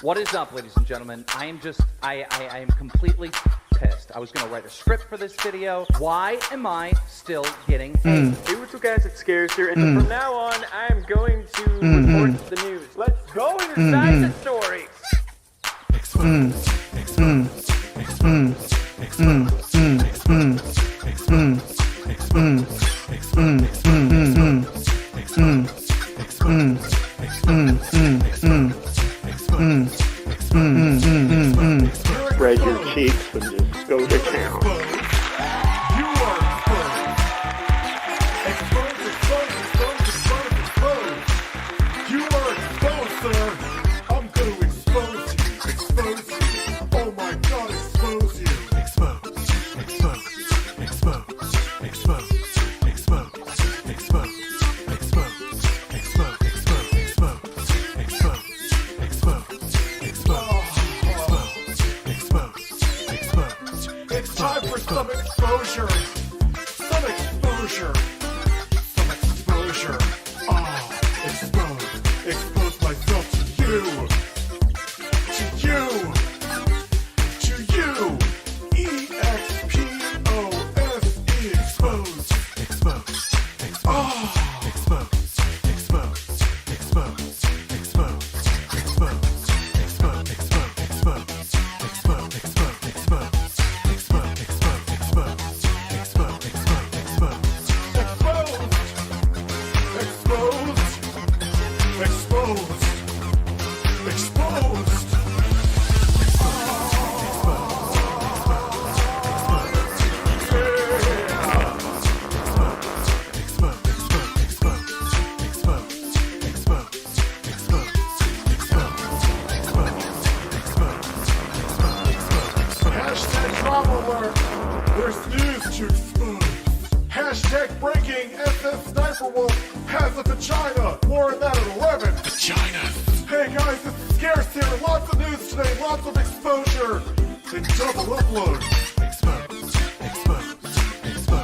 What is up, ladies and gentlemen? I am completely pissed. I was going to write a script for this video. Why am I still getting paid? Hey, what's up, guys? It's Scares here, and from now on, I am going to report the news. Let's go inside the story. Spread your cheeks and just go to town. You are exposed. Exposed. You are exposed, sir. I'm going to expose you. Expose you. Oh my God, expose you. Expose. Expose. Expose. Expose. Expose. Expose. It's time for some exposure. Some exposure. Some exposure. Expose. Expose myself to you. To you. To you. E-X-P-O-S-E. Expose. Expose. Expose. Expose. Expose. Expose. Expose. There's news to expose. Hashtag breaking SS Sniper Wolf has a vagina. More on that at 11. Vagina. Hey guys, it's Scarce here. Lots of news today. Lots of exposure. And double upload. Expose. Expose. Expose.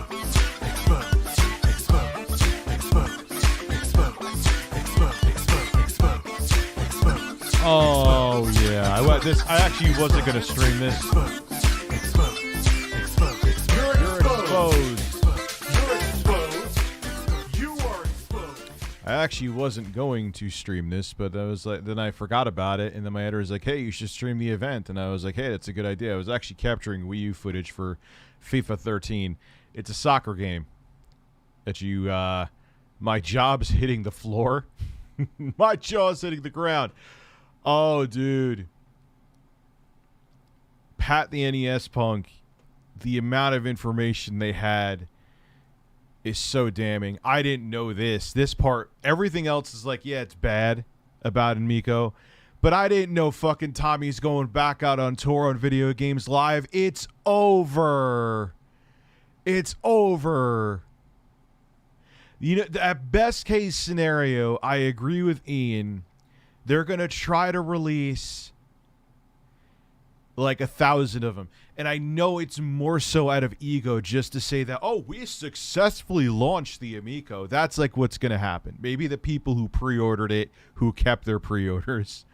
Oh yeah, I actually wasn't gonna stream this. I actually wasn't going to stream this, but I was like, then I forgot about it, and then my editor was like, "Hey, you should stream the event," and I was like, "Hey, that's a good idea." I was actually capturing Wii U footage for FIFA 13. It's a soccer game that you. My jaw's hitting the floor. My jaw's hitting the ground. Oh, dude. Pat the NES Punk. The amount of information they had is so damning. I didn't know this. This part, everything else is like, yeah, it's bad about Miko. But I didn't know fucking Tommy's going back out on tour on Video Games Live. It's over. It's over. You know, at best case scenario, I agree with Ian. They're going to try to release like 1,000 of them. And I know it's more so out of ego just to say that, oh, we successfully launched the Amico. That's like what's going to happen. Maybe the people who pre-ordered it, who kept their pre-orders,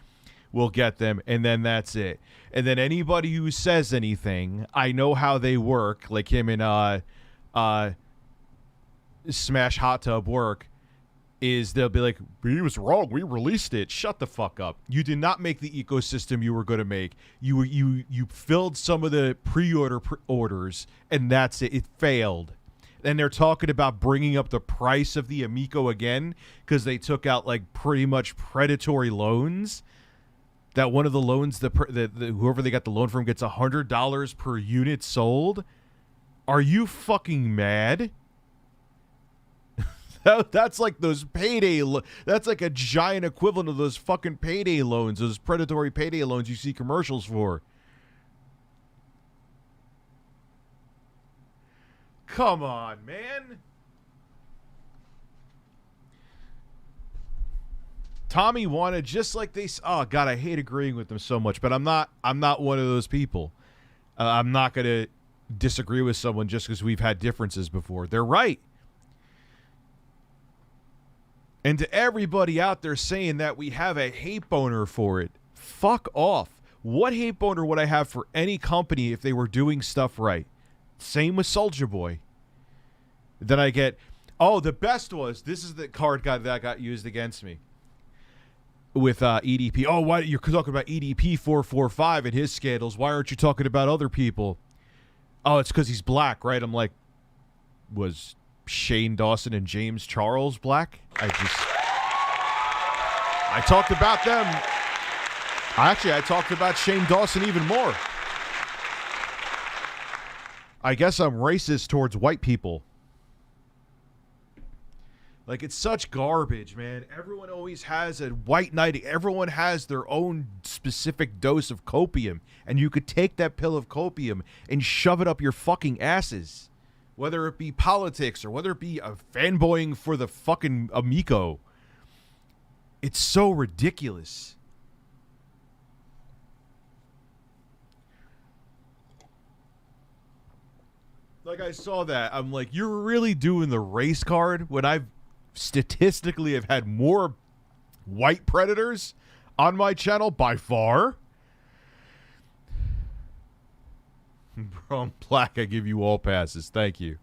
will get them, and then that's it. And then anybody who says anything, I know how they work, like him and Smash Hot Tub work, is they'll be like, he was wrong, we released it. Shut the fuck up. You did not make the ecosystem you were going to make. You filled some of the orders, and that's it. It failed. And they're talking about bringing up the price of the Amico again because they took out like pretty much predatory loans. That one of the loans, whoever they got the loan from gets $100 per unit sold. Are you fucking mad? That's like those payday. That's like a giant equivalent of those fucking payday loans, those predatory payday loans you see commercials for. Come on, man. Tommy wanted just like they. Oh God, I hate agreeing with them so much, but I'm not one of those people. I'm not gonna disagree with someone just because we've had differences before. They're right. And to everybody out there saying that we have a hate boner for it, Fuck off. What hate boner would I have for any company if they were doing stuff right? Same with Soulja Boy. Then I get, oh, the best was, this is the card that got used against me with EDP. Oh, why you're talking about EDP 445 and his scandals? Why aren't you talking about other people? Oh, it's because he's black, right? I'm like, was Shane Dawson and James Charles black? I talked about them. Actually, I talked about Shane Dawson even more. I guess I'm racist towards white people. Like, it's such garbage, man. Everyone always has a white knight. Everyone has their own specific dose of copium. And you could take that pill of copium and shove it up your fucking asses. Whether it be politics or whether it be a fanboying for the fucking Amico. It's so ridiculous. Like, I saw that. I'm like, you're really doing the race card when I've statistically have had more white predators on my channel by far. Bro, I'm black. I give you all passes. Thank you.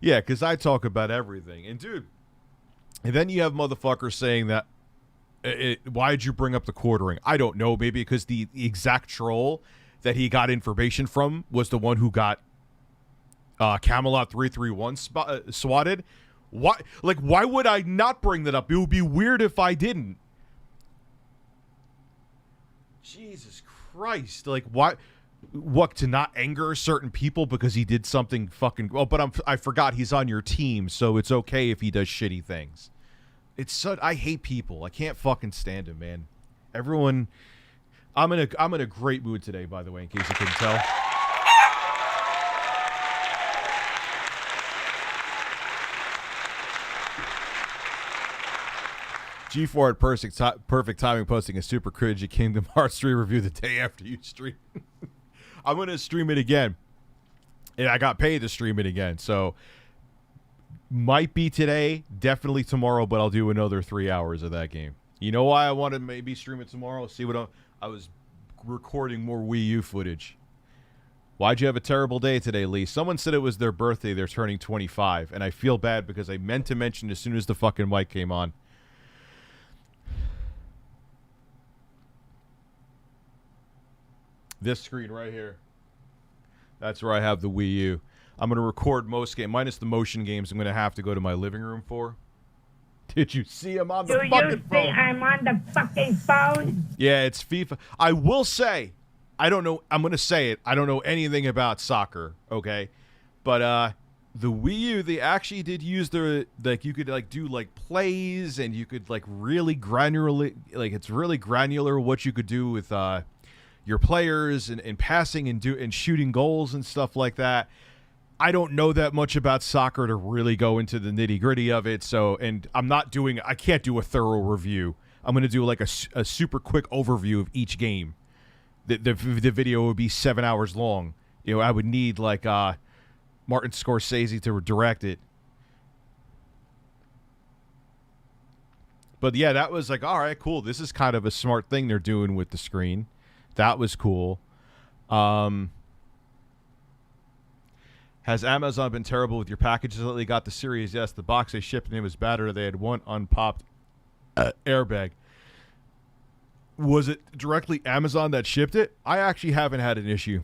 Yeah, because I talk about everything. And, dude, and then you have motherfuckers saying that, why'd you bring up the quartering? I don't know. Maybe because the exact troll that he got information from was the one who got Camelot 331 swatted. Why would I not bring that up? It would be weird if I didn't. Jesus Christ. Like, why? What, to not anger certain people because he did something fucking... Oh, but I forgot he's on your team, so it's okay if he does shitty things. It's so... I hate people. I can't fucking stand him, man. Everyone... I'm in a great mood today, by the way, in case you couldn't tell. G4 at perfect timing, posting a super cringy Kingdom Hearts 3 review the day after you stream. I'm going to stream it again. And I got paid to stream it again. So, might be today, definitely tomorrow, but I'll do another 3 hours of that game. You know why I want to maybe stream it tomorrow? See what I was recording more Wii U footage. Why'd you have a terrible day today, Lee? Someone said it was their birthday. They're turning 25. And I feel bad because I meant to mention as soon as the fucking mic came on. This screen right here. That's where I have the Wii U. I'm going to record most games, minus the motion games I'm going to have to go to my living room for. Did you see him on the fucking phone? Do you see I'm on the fucking phone? Yeah, it's FIFA. I will say, I don't know, I'm going to say it, I don't know anything about soccer, okay? But the Wii U, they actually did use their, like, you could, like, do, like, plays, and you could, like, really granularly, like, it's really granular what you could do with your players and passing and shooting goals and stuff like that. I don't know that much about soccer to really go into the nitty gritty of it. So, and I can't do a thorough review. I'm going to do like a super quick overview of each game. The video would be 7 hours long. You know, I would need like Martin Scorsese to direct it. But yeah, that was like, all right, cool. This is kind of a smart thing they're doing with the screen. That was cool. Has Amazon been terrible with your packages lately? Got the Series S. The box they shipped and it was better. They had one unpopped airbag. Was it directly Amazon that shipped it? I actually haven't had an issue.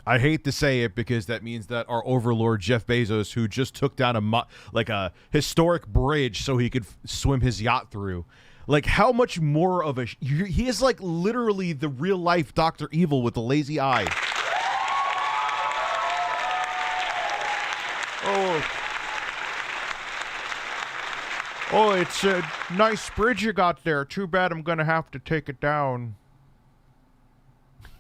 I hate to say it because that means that our overlord Jeff Bezos, who just took down a historic bridge so he could swim his yacht through, like how much more of a he is like literally the real life Dr. Evil with the lazy eye. Oh, it's a nice bridge you got there. Too bad I'm gonna have to take it down.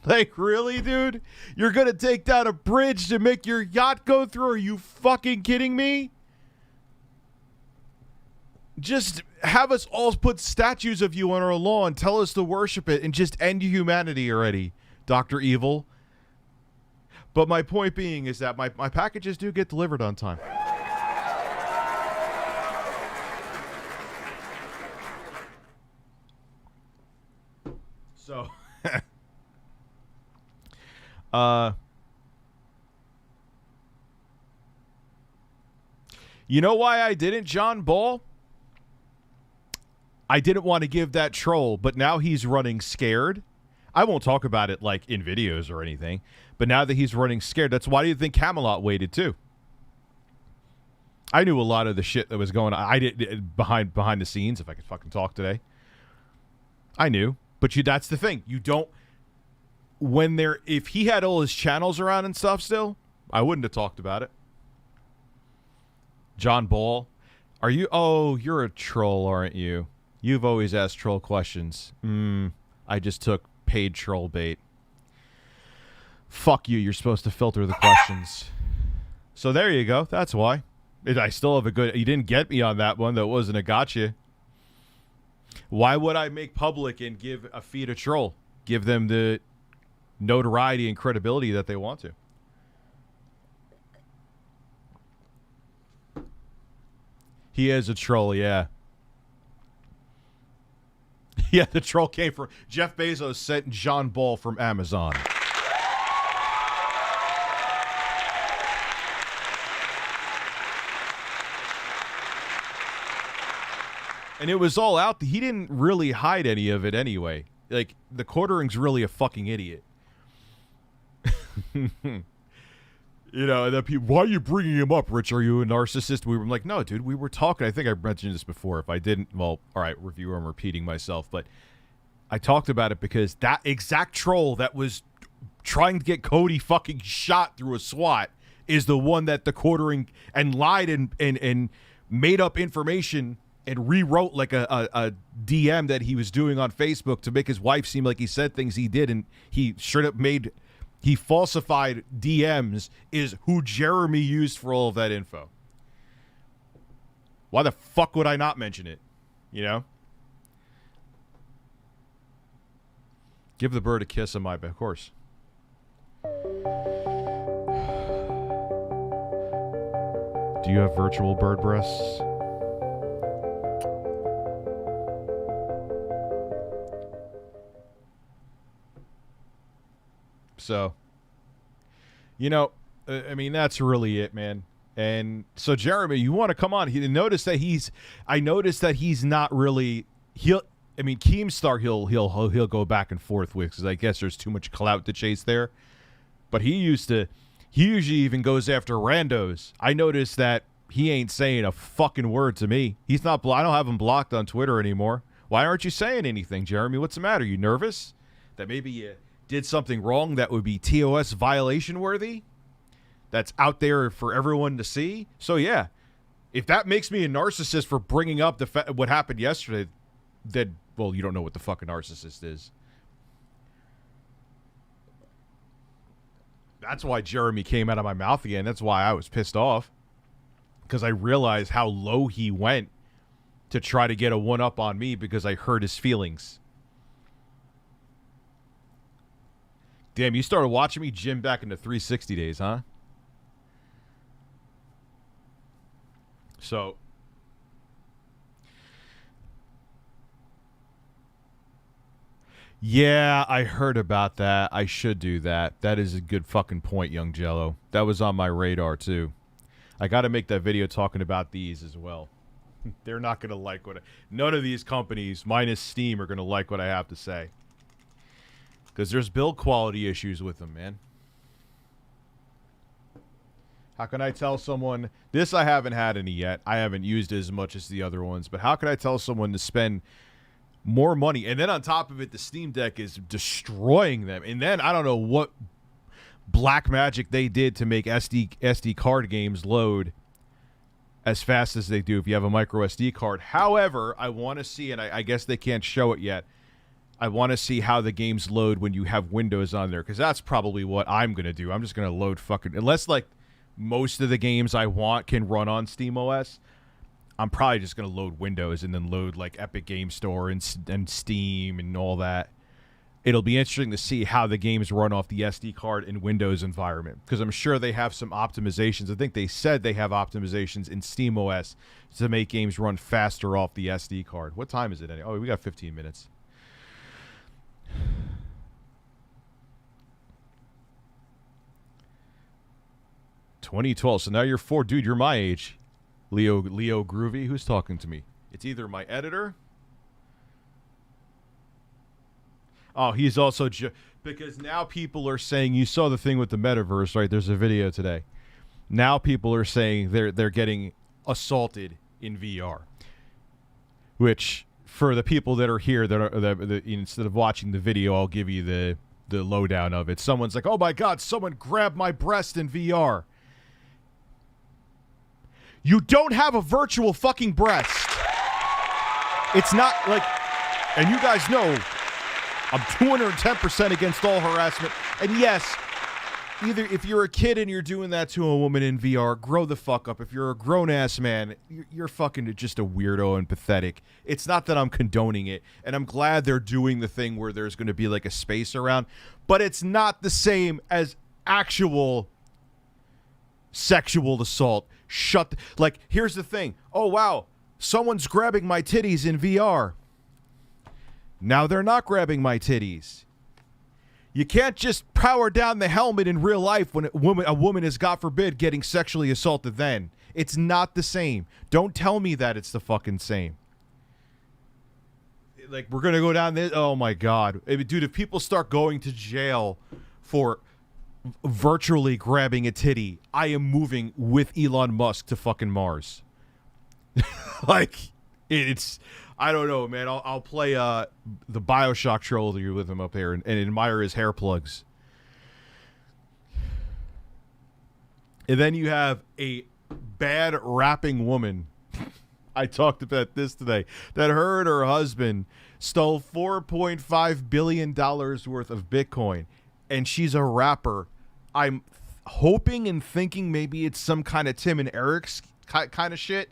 Like, really, dude? You're gonna take down a bridge to make your yacht go through? Are you fucking kidding me? Just have us all put statues of you on our lawn, tell us to worship it, and just end humanity already, Dr. Evil. But my point being is that my packages do get delivered on time. So, you know why I didn't, John Ball? I didn't want to give that troll, but now he's running scared. I won't talk about it like in videos or anything, but now that he's running scared, that's why do you think Camelot waited too? I knew a lot of the shit that was going on. I did behind the scenes, if I could fucking talk today. I knew, but that's the thing. You don't if he had all his channels around and stuff still, I wouldn't have talked about it. John Ball, are you? Oh, you're a troll, aren't you? You've always asked troll questions. I just took paid troll bait. Fuck you. You're supposed to filter the questions. So there you go. That's why. I still have a good... You didn't get me on that one. That wasn't a gotcha. Why would I make public and give a fee to troll? Give them the notoriety and credibility that they want to. He is a troll, yeah. Yeah, the troll came from... Jeff Bezos sent John Ball from Amazon. And it was all out. He didn't really hide any of it anyway. Like, the Quartering's really a fucking idiot. You know, and then people, why are you bringing him up, Rich? Are you a narcissist? We were like, no, dude, we were talking. I think I mentioned this before. If I didn't, well, all right, reviewer, I'm repeating myself. But I talked about it because that exact troll that was trying to get Cody fucking shot through a SWAT is the one that the Quartering and lied and made up information and rewrote like a DM that he was doing on Facebook to make his wife seem like he said things he did, and he straight up he falsified DMs is who Jeremy used for all of that info. Why the fuck would I not mention it? You know? Give the bird a kiss on my back, of course. Do you have virtual bird breasts? So, you know, I mean, that's really it, man. And so, Jeremy, you want to come on? I noticed that he's not really. I mean, Keemstar, he'll go back and forth with because I guess there's too much clout to chase there. But he usually even goes after randos. I noticed that he ain't saying a fucking word to me. He's not. I don't have him blocked on Twitter anymore. Why aren't you saying anything, Jeremy? What's the matter? You nervous that maybe you did something wrong that would be TOS violation worthy? That's out there for everyone to see. So yeah, if that makes me a narcissist for bringing up what happened yesterday, then, well, you don't know what the fucking narcissist is. That's why Jeremy came out of my mouth again. That's why I was pissed off, because I realized how low he went to try to get a one-up on me because I hurt his feelings. Damn, you started watching me gym back in the 360 days, huh? So, yeah, I heard about that. I should do that. That is a good fucking point, Young Jello. That was on my radar, too. I got to make that video talking about these as well. They're not going to like none of these companies, minus Steam, are going to like what I have to say. Because there's build quality issues with them, man. How can I tell someone... This I haven't had any yet. I haven't used it as much as the other ones. But how can I tell someone to spend more money? And then on top of it, the Steam Deck is destroying them. And then I don't know what black magic they did to make SD card games load as fast as they do if you have a micro SD card. However, I want to see, and I guess they can't show it yet, I want to see how the games load when you have Windows on there, because that's probably what I'm going to do. I'm just going to load fucking... Unless, like, most of the games I want can run on SteamOS, I'm probably just going to load Windows and then load, like, Epic Game Store and Steam and all that. It'll be interesting to see how the games run off the SD card in Windows environment, because I'm sure they have some optimizations. I think they said they have optimizations in SteamOS to make games run faster off the SD card. What time is it? Oh, we got 15 minutes. 2012. So now you're 4. Dude, you're my age. Leo Groovy. Who's talking to me? It's either my editor. Oh, he's also... because now people are saying... You saw the thing with the Metaverse, right? There's a video today. Now people are saying they're getting assaulted in VR. Which, for the people that are here, that instead of watching the video, I'll give you the lowdown of it. Someone's like, oh my God, someone grabbed my breast in VR. You don't have a virtual fucking breast. It's not like, and you guys know, I'm 210% against all harassment. And yes, either if you're a kid and you're doing that to a woman in VR, grow the fuck up. If you're a grown-ass man, you're fucking just a weirdo and pathetic. It's not that I'm condoning it, and I'm glad they're doing the thing where there's going to be like a space around, but it's not the same as actual sexual assault. Like, here's the thing. Oh, wow, someone's grabbing my titties in VR. Now they're not grabbing my titties. You can't just power down the helmet in real life when a woman is, God forbid, getting sexually assaulted then. It's not the same. Don't tell me that it's the fucking same. Like, we're going to go down this. Oh, my God. Dude, if people start going to jail for virtually grabbing a titty, I am moving with Elon Musk to fucking Mars. Like, it's... I don't know, man. I'll play the BioShock trilogy with him up there and admire his hair plugs. And then you have a bad rapping woman. I talked about this today. That her and her husband stole $4.5 billion worth of Bitcoin. And she's a rapper. I'm hoping and thinking maybe it's some kind of Tim and Eric's kind of shit.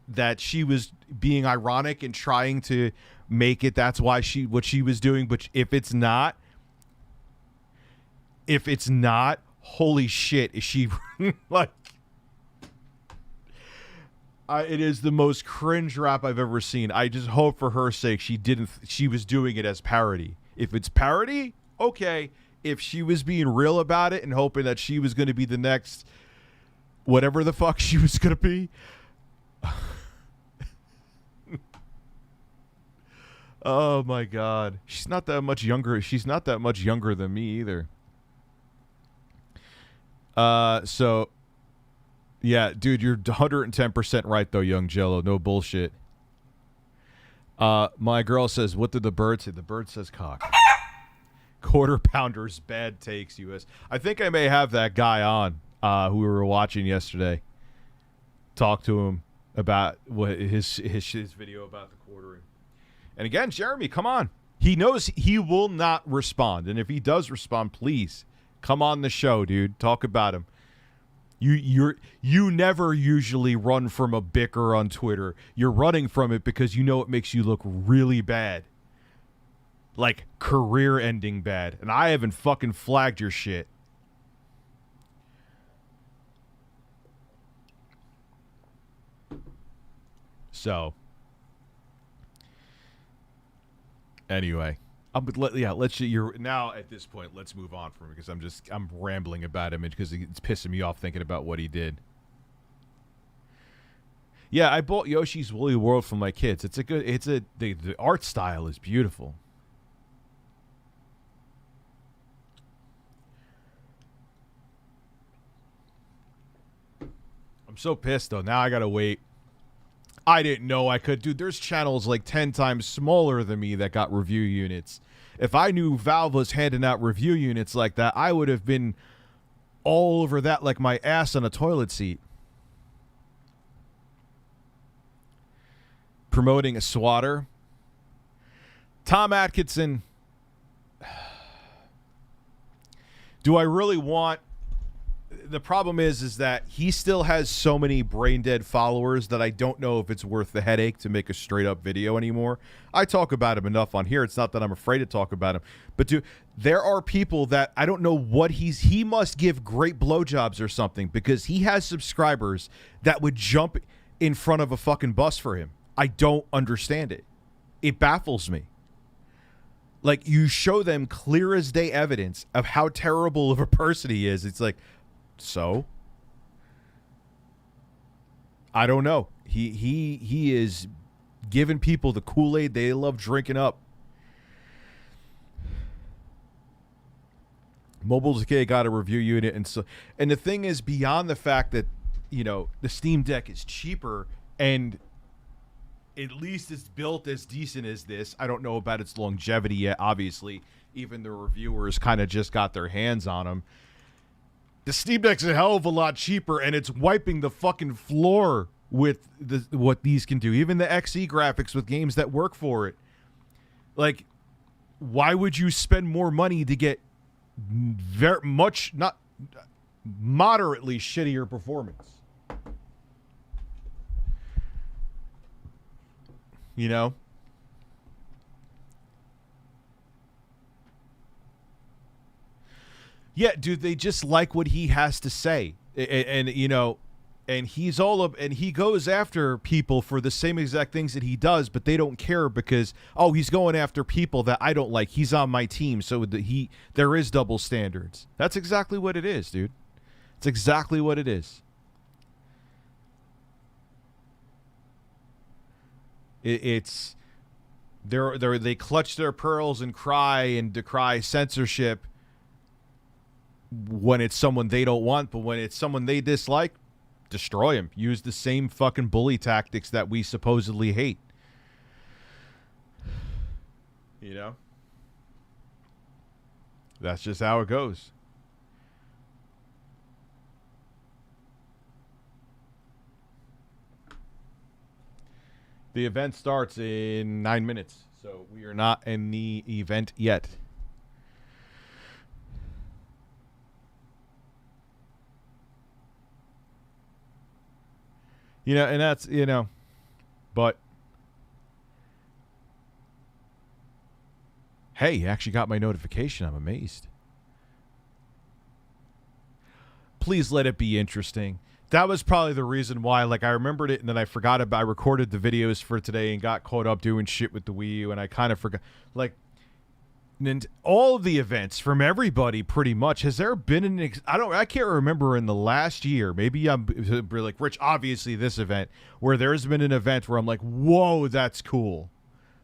That she was being ironic and trying to make it that's why what she was doing. But if it's not, holy shit, is she like... it is the most cringe rap I've ever seen. I just hope for her sake she was doing it as parody. If it's parody, okay. If she was being real about it and hoping that she was going to be the next whatever the fuck she was going to be... Oh my God. She's not that much younger. She's not that much younger than me either. So yeah, dude, you're 110% right though, young Jello. No bullshit. My girl says, what did the bird say? The bird says cock. Quarter Pounders, bad takes, US. I think I may have that guy on who we were watching yesterday. Talk to him about what his video about the quartering. And again, Jeremy, come on. He knows he will not respond. And if he does respond, please come on the show, dude. Talk about him. You never usually run from a bicker on Twitter. You're running from it because you know it makes you look really bad. Like career-ending bad. And I haven't fucking flagged your shit. So... Anyway, you're now at this point. Let's move on from it because I'm rambling about him because it's pissing me off thinking about what he did. Yeah, I bought Yoshi's Woolly World for my kids. The art style is beautiful. I'm so pissed though. Now I gotta wait. I didn't know I could. Dude, there's channels like 10 times smaller than me that got review units. If I knew Valve was handing out review units like that, I would have been all over that like my ass on a toilet seat. Promoting a swatter. Tom Atkinson. Do I really want... The problem is that he still has so many brain dead followers that I don't know if it's worth the headache to make a straight up video anymore. I talk about him enough on here. It's not that I'm afraid to talk about him, but dude, there are people that I don't know what he must give great blowjobs or something because he has subscribers that would jump in front of a fucking bus for him. I don't understand it. It baffles me. Like, you show them clear as day evidence of how terrible of a person he is. It's like, so I don't know. He is giving people the Kool-Aid they love drinking up. Mobile Decay got a review unit, and the thing is, beyond the fact that, you know, the Steam Deck is cheaper and at least it's built as decent as this. I don't know about its longevity yet. Obviously, even the reviewers kind of just got their hands on them. The Steam Deck's a hell of a lot cheaper, and it's wiping the fucking floor with what these can do. Even the XE graphics with games that work for it. Like, why would you spend more money to get very much, not moderately shittier performance? You know? Yeah, dude, they just like what he has to say. And you know, and he's all up, and he goes after people for the same exact things that he does, but they don't care because, oh, he's going after people that I don't like. He's on my team, so there is double standards. That's exactly what it is, dude. It's exactly what it is. It's they clutch their pearls and cry and decry censorship when it's someone they don't want, but when it's someone they dislike, destroy him. Use the same fucking bully tactics that we supposedly hate. You know? That's just how it goes. The event starts in 9 minutes, so we are not in the event yet. You know, and that's, you know, but hey, you actually got my notification. I'm amazed. Please let it be interesting. That was probably the reason why, like, I remembered it and then I forgot about, I recorded the videos for today and got caught up doing shit with the Wii U, and I kind of forgot, like, and all of the events from everybody pretty much. Has there been I can't remember in the last year, maybe I'm like, Rich, obviously this event, where there's been an event where I'm like, whoa, that's cool.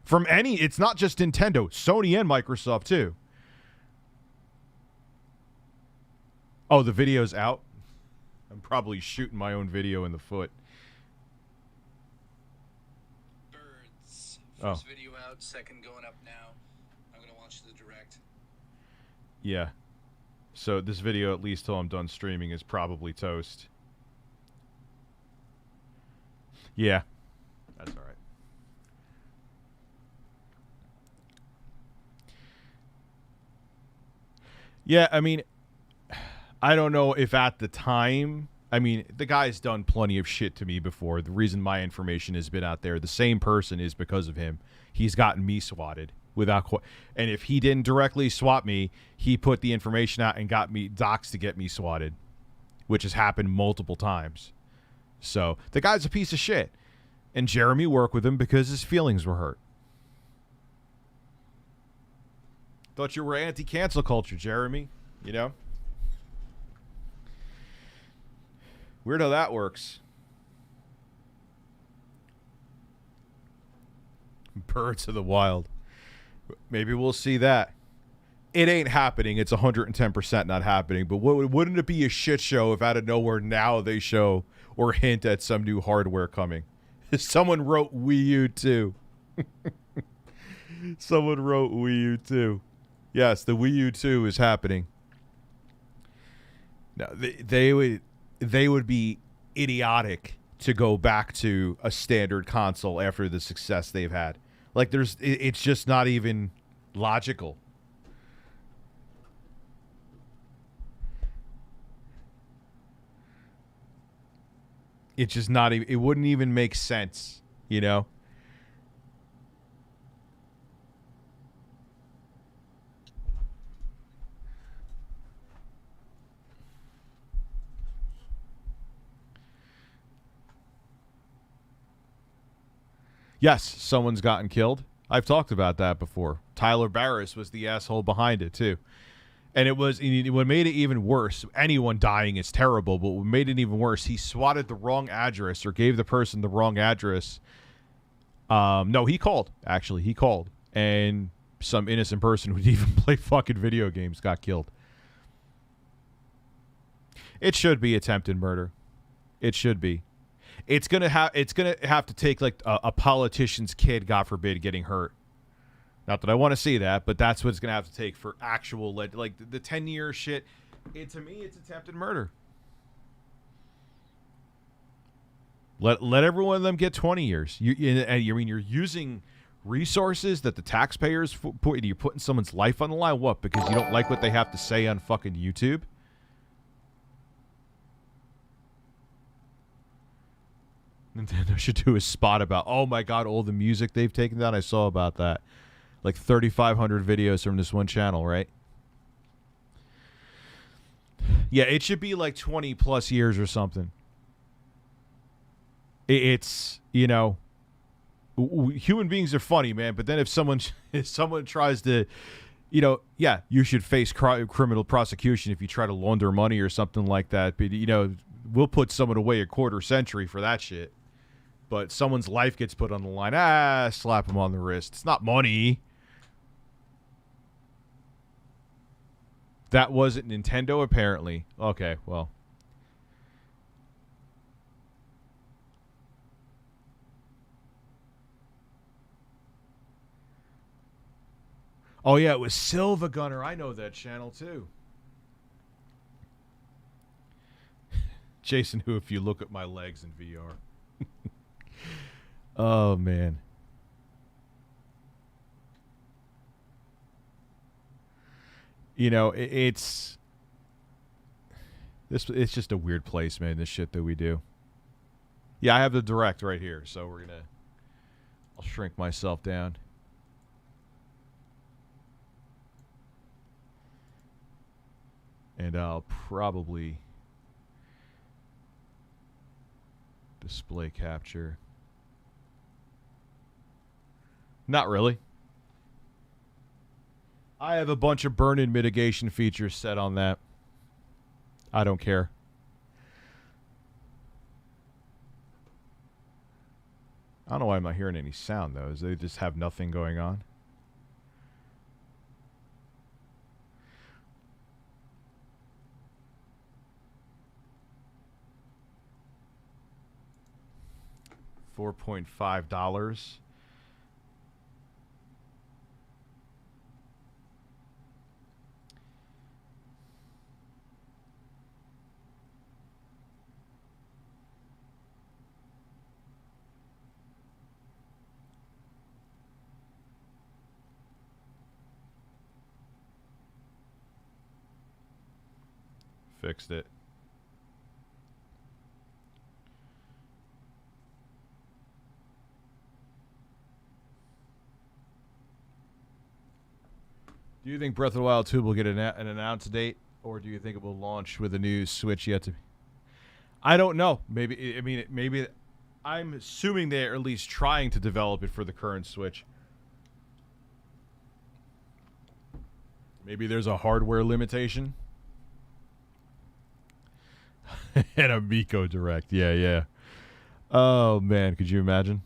From it's not just Nintendo, Sony and Microsoft too. Oh, the video's out? I'm probably shooting my own video in the foot. Birds. First video out, second going up now. I'm going to launch the direct. Yeah. So this video, at least till I'm done streaming, is probably toast. Yeah. That's all right. Yeah, I mean, I don't know if at the time, I mean, the guy's done plenty of shit to me before. The reason my information has been out there, the same person, is because of him. He's gotten me swatted without, and if he didn't directly swat me, he put the information out and got me docs to get me swatted, which has happened multiple times. So the guy's a piece of shit, and Jeremy worked with him because his feelings were hurt. Thought you were anti-cancel culture, Jeremy. You know? Weird how that works. Birds of the Wild. Maybe we'll see that. It ain't happening. It's 110% not happening. But wouldn't it be a shit show if out of nowhere now they show or hint at some new hardware coming? Someone wrote Wii U 2. Someone wrote Wii U 2. Yes, the Wii U 2 is happening. No, they would be idiotic to go back to a standard console after the success they've had. Like, it's just not even logical. It's just not even, it wouldn't even make sense, you know? Yes, someone's gotten killed. I've talked about that before. Tyler Barris was the asshole behind it, too. And what made it even worse, anyone dying is terrible, but what made it even worse, he swatted the wrong address or gave the person the wrong address. No, he called, actually. He called. And some innocent person who didn't even play fucking video games got killed. It should be attempted murder. It should be. It's gonna have to take like a politician's kid, God forbid, getting hurt. Not that I want to see that, but that's what it's gonna have to take for actual like the 10-year shit. To me, it's attempted murder. Let every one of them get 20 years. You're using resources that the taxpayers put. You're putting someone's life on the line. What? Because you don't like what they have to say on fucking YouTube? Nintendo should do a spot about, oh my god, all the music they've taken down. I saw about that. Like 3,500 videos from this one channel, right? Yeah, it should be like 20 plus years or something. It's, you know, human beings are funny, man. But then if someone tries to, you know, yeah, you should face criminal prosecution if you try to launder money or something like that. But, you know, we'll put someone away a quarter century for that shit. But someone's life gets put on the line. Slap them on the wrist. It's not money. That wasn't Nintendo, apparently. Okay, well. Oh, yeah, it was Silva Gunner. I know that channel, too. Jason, who, if you look at my legs in VR. Oh, man. You know, it's just a weird place, man, this shit that we do. Yeah, I have the direct right here, so I'll shrink myself down. And I'll probably display capture. Not really. I have a bunch of burn-in mitigation features set on that. I don't care. I don't know why I'm not hearing any sound, though. Is they just have nothing going on? $4.5. Fixed it. Do you think Breath of the Wild 2 will get an announced date, or do you think it will launch with a new Switch yet to be? I don't know. Maybe I'm assuming they're at least trying to develop it for the current Switch. Maybe there's a hardware limitation. And a Miko Direct. Yeah. Oh, man. Could you imagine?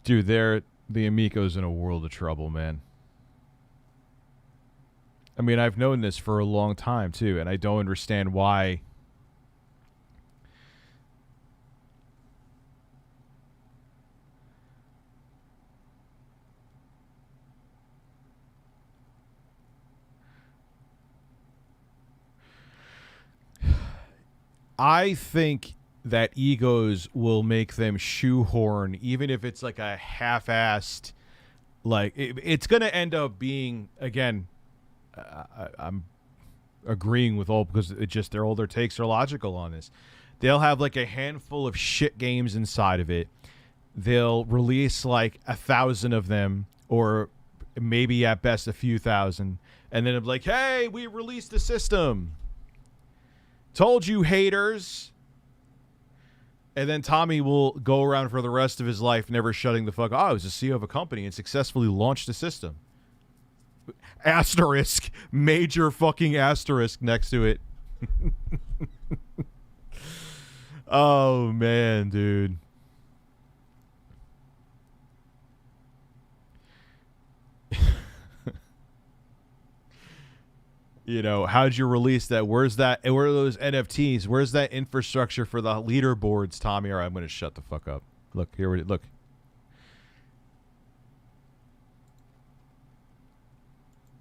Dude, the Amico's in a world of trouble, man. I mean, I've known this for a long time, too, and I don't understand why. I think that egos will make them shoehorn, even if it's like a half-assed, like it's going to end up being, again, I'm agreeing with all, because all their takes are logical on this. They'll have like a handful of shit games inside of it. They'll release like 1,000 of them, or maybe at best a few thousand, and then it'll be like, hey, we released the system. Told you, haters. And then Tommy will go around for the rest of his life never shutting the fuck up. Oh, I was the CEO of a company and successfully launched a system. Asterisk. Major fucking asterisk next to it. Oh, man, dude. You know, how'd you release that? Where's that? Where are those NFTs? Where's that infrastructure for the leaderboards, Tommy? All right, I'm going to shut the fuck up. Look, here we look.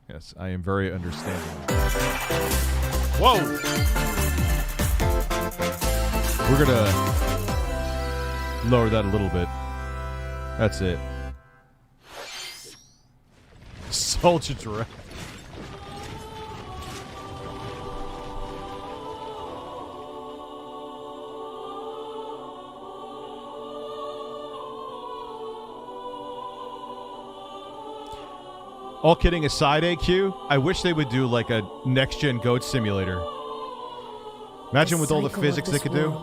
Yes, I am very understanding. Whoa! We're going to lower that a little bit. That's it. Soldier Direct. All kidding aside, AQ, I wish they would do like a next-gen goat simulator. Imagine with all the physics they could do.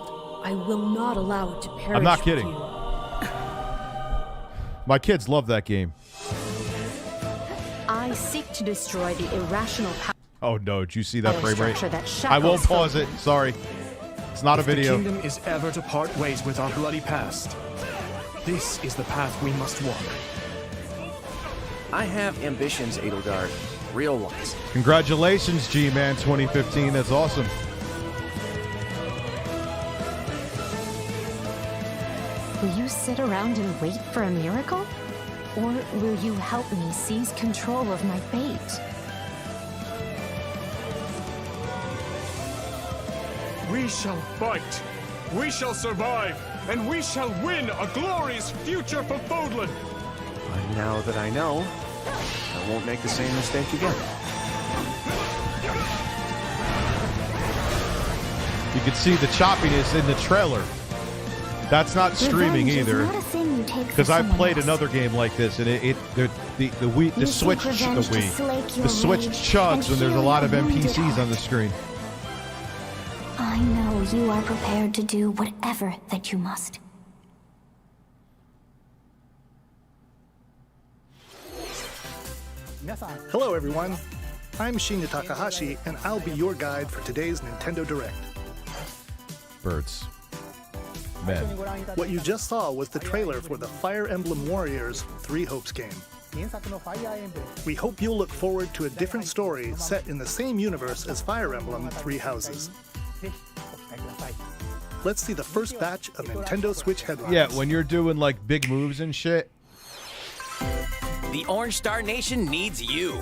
I will not allow it to perish. I'm not kidding. My kids love that game. I seek to destroy the irrational power. Oh no, did you see that frame rate? That I won't pause it. Sorry. It's not a video. If the kingdom is ever to part ways with our bloody past, this is the path we must walk. I have ambitions, Edelgard. Real ones. Congratulations, G-Man 2015. That's awesome. Will you sit around and wait for a miracle? Or will you help me seize control of my fate? We shall fight. We shall survive. And we shall win a glorious future for Fodlan. And now that I know, I won't make the same mistake again. You can see the choppiness in the trailer. That's not streaming either. Because I've played another game like this, and the Switch chugs when there's a lot of NPCs on the screen. I know you are prepared to do whatever that you must. Hello everyone, I'm Shinya Takahashi, and I'll be your guide for today's Nintendo Direct. Birds. Men. What you just saw was the trailer for the Fire Emblem Warriors 3 Hopes game. We hope you'll look forward to a different story set in the same universe as Fire Emblem 3 Houses. Let's see the first batch of Nintendo Switch headlines. Yeah, when you're doing like big moves and shit. The Orange Star Nation needs you.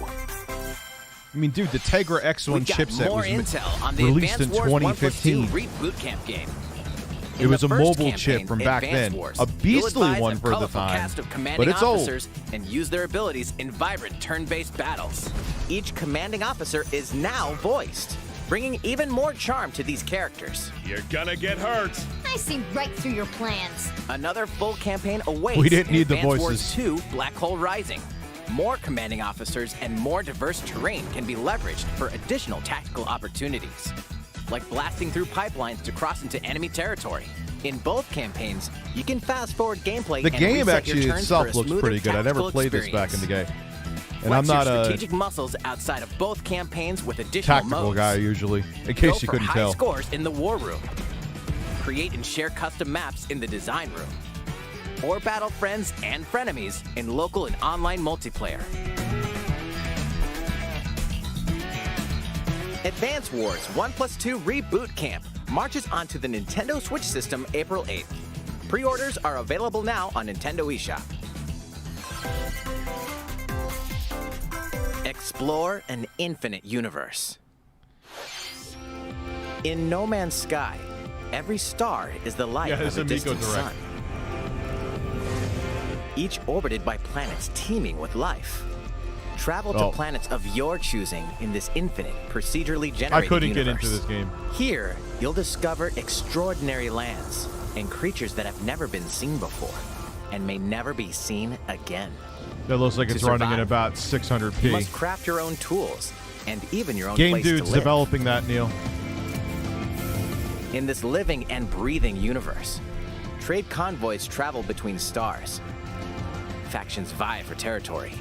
I mean, dude, the Tegra X1 chipset was intel on the released in 2015. Reboot Camp game. It was a mobile chip from back then, a beastly one for the time, cast of but it's old. And use their abilities in vibrant turn-based battles. Each commanding officer is now voiced, bringing even more charm to these characters. You're gonna get hurt. I see right through your plans. Another full campaign awaits. We didn't need the Advance voices. Wars 2: Black Hole Rising. More commanding officers and more diverse terrain can be leveraged for additional tactical opportunities, like blasting through pipelines to cross into enemy territory. In both campaigns, you can fast-forward gameplay. The and game reset actually your turns itself for a looks smoother pretty good. I never tactical played this back in the day. And Flex I'm not your a strategic muscles outside of both campaigns with additional tactical modes. guy usually, in case Go you for couldn't high tell. scores in the war room. Create and share custom maps in the design room. Or battle friends and frenemies in local and online multiplayer. Advance Wars 1+2 Reboot Camp marches onto the Nintendo Switch system April 8th. Pre-orders are available now on Nintendo eShop. Explore an infinite universe. In No Man's Sky, every star is the light of a distant sun. Each orbited by planets teeming with life. Travel to planets of your choosing in this infinite, procedurally generated I couldn't universe. get into this game. Here, you'll discover extraordinary lands and creatures that have never been seen before and may never be seen again. That looks like To it's running survive, at about You 600p. must craft your own tools and even your own Game place to Dude's live. developing that, Neil. In this living and breathing universe, trade convoys travel between stars. Factions vie for territory.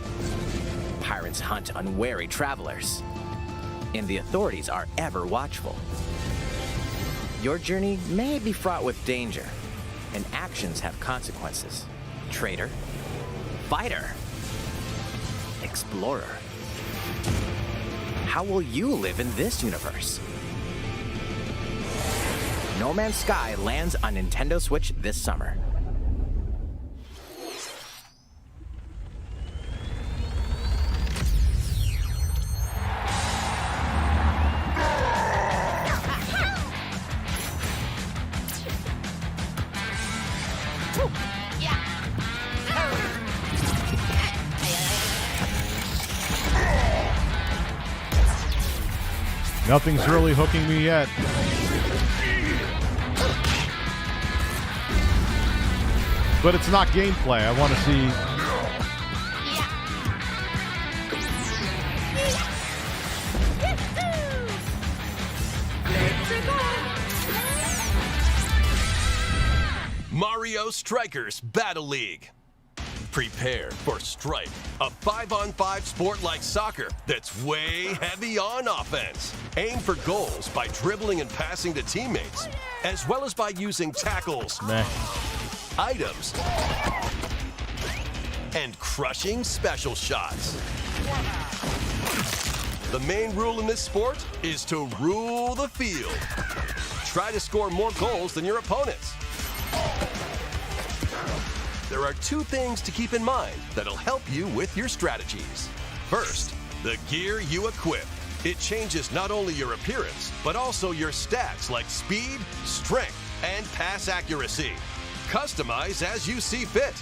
Pirates hunt unwary travelers. And the authorities are ever watchful. Your journey may be fraught with danger, and actions have consequences. Traitor, fighter, explorer. How will you live in this universe? No Man's Sky lands on Nintendo Switch this summer. Nothing's really hooking me yet. But it's not gameplay. I want to see. Mario Strikers Battle League. Prepare for Strike, a 5-on-5 sport like soccer that's way heavy on offense. Aim for goals by dribbling and passing to teammates, as well as by using tackles, items, and crushing special shots. The main rule in this sport is to rule the field. Try to score more goals than your opponents. There are two things to keep in mind that'll help you with your strategies. First, the gear you equip. It changes not only your appearance, but also your stats like speed, strength, and pass accuracy. Customize as you see fit.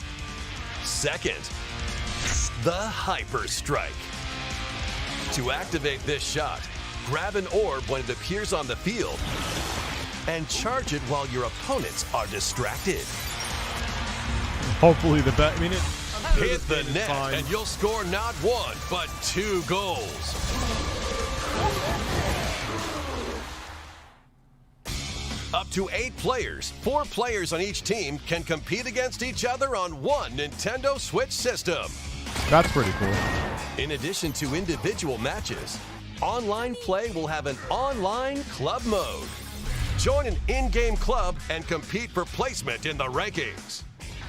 Second, the Hyper Strike. To activate this shot, grab an orb when it appears on the field and charge it while your opponents are distracted. Hopefully the bet. I mean, hit the net and you'll score not one, but 2 goals. Up to 8 players, 4 players on each team can compete against each other on one Nintendo Switch system. That's pretty cool. In addition to individual matches, online play will have an online club mode. Join an in-game club and compete for placement in the rankings.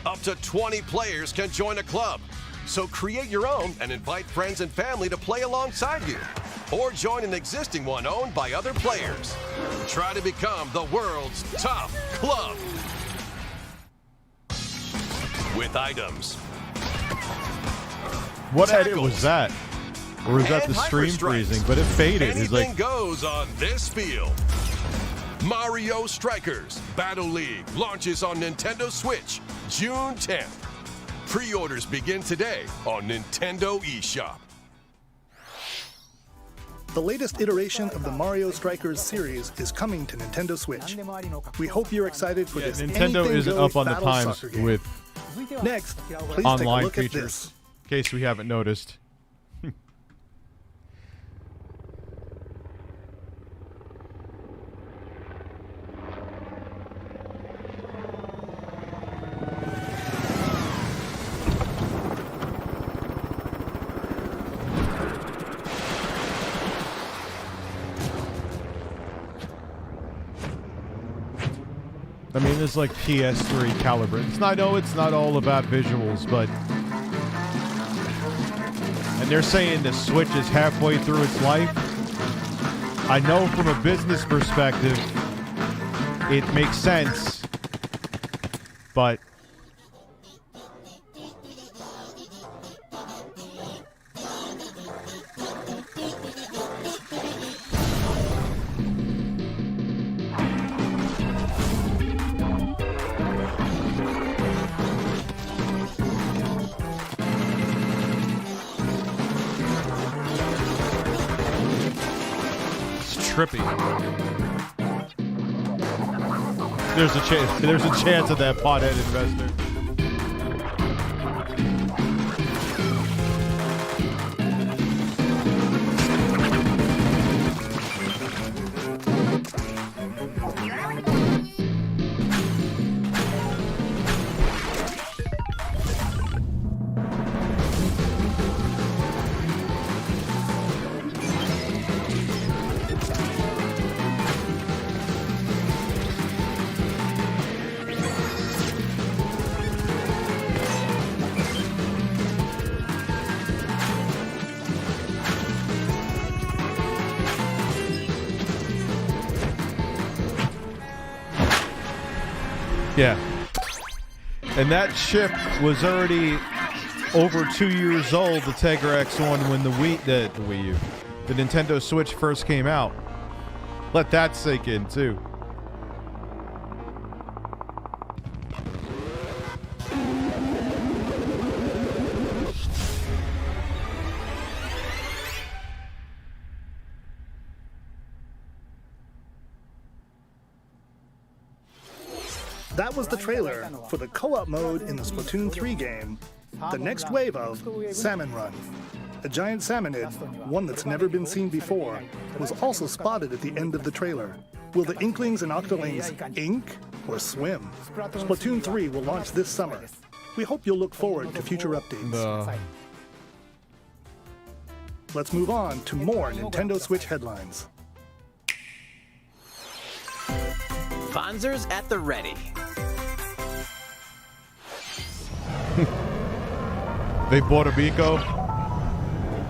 Up to 20 players can join a club, so create your own and invite friends and family to play alongside you, or join an existing one owned by other players. Try to become the world's top club. With items. What edit was that? Or was that the stream freezing? But it faded. Anything It's like goes on this field. Mario Strikers Battle League launches on Nintendo Switch June 10th. Pre-orders begin today on Nintendo eShop. The latest iteration of the Mario Strikers series is coming to Nintendo Switch. We hope you're excited for this. Nintendo isn't up on the times with Next, please online take a look features. at this. In case we haven't noticed. I mean, it's like PS3 caliber. I know it's not all about visuals, but... And they're saying the Switch is halfway through its life. I know from a business perspective, it makes sense, but... trippy. There's a chance of that pothead investor. And that chip was already over 2 years old, the Tegra X1, when the Wii U, the Nintendo Switch first came out. Let that sink in, too. That was the trailer for the co-op mode in the Splatoon 3 game, the next wave of Salmon Run. A giant salmonid, one that's never been seen before, was also spotted at the end of the trailer. Will the Inklings and Octolings ink or swim? Splatoon 3 will launch this summer. We hope you'll look forward to future updates. Let's move on to more Nintendo Switch headlines. Fonzers at the ready. They bought a Biko.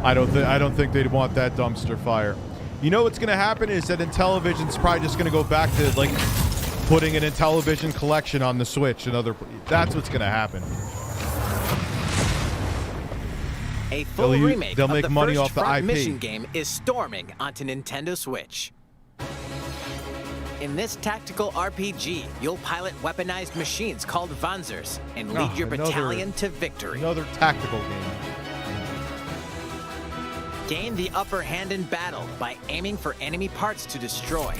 I don't think they'd want that dumpster fire. You know what's gonna happen is that Intellivision's probably just gonna go back to like putting an Intellivision collection on the Switch and other. That's what's gonna happen. A full remake they'll of make the money first off the Front IP. Mission game is storming onto Nintendo Switch. In this tactical RPG, you'll pilot weaponized machines called Vanzers and lead your battalion to victory. Another tactical game. Gain the upper hand in battle by aiming for enemy parts to destroy.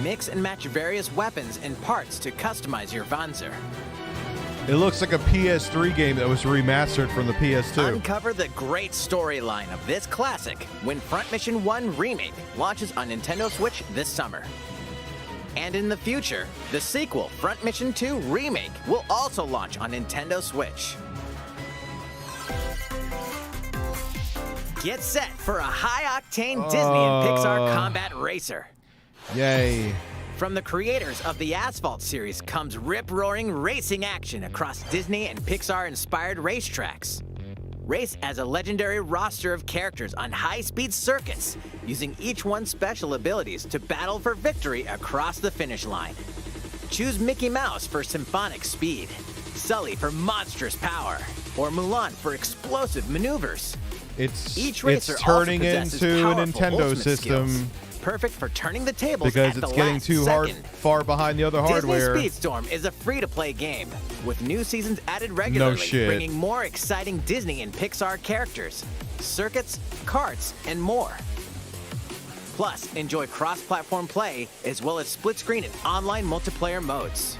Mix and match various weapons and parts to customize your Vanzer. It looks like a PS3 game that was remastered from the PS2. Uncover the great storyline of this classic when Front Mission 1 Remake launches on Nintendo Switch this summer. And in the future, the sequel, Front Mission 2 Remake, will also launch on Nintendo Switch. Get set for a high-octane Disney and Pixar combat racer. Yay. From the creators of the Asphalt series comes rip-roaring racing action across Disney and Pixar-inspired racetracks. Race as a legendary roster of characters on high-speed circuits, using each one's special abilities to battle for victory across the finish line. Choose Mickey Mouse for symphonic speed, Sully for monstrous power, or Mulan for explosive maneuvers. It's turning into a Nintendo system. Skills, perfect for turning the tables because at it's the getting last too second. far behind the other hardware. Disney Speedstorm is a free-to-play game with new seasons added regularly, bringing more exciting Disney and Pixar characters, circuits, karts, and more. Plus, enjoy cross-platform play as well as split-screen and online multiplayer modes.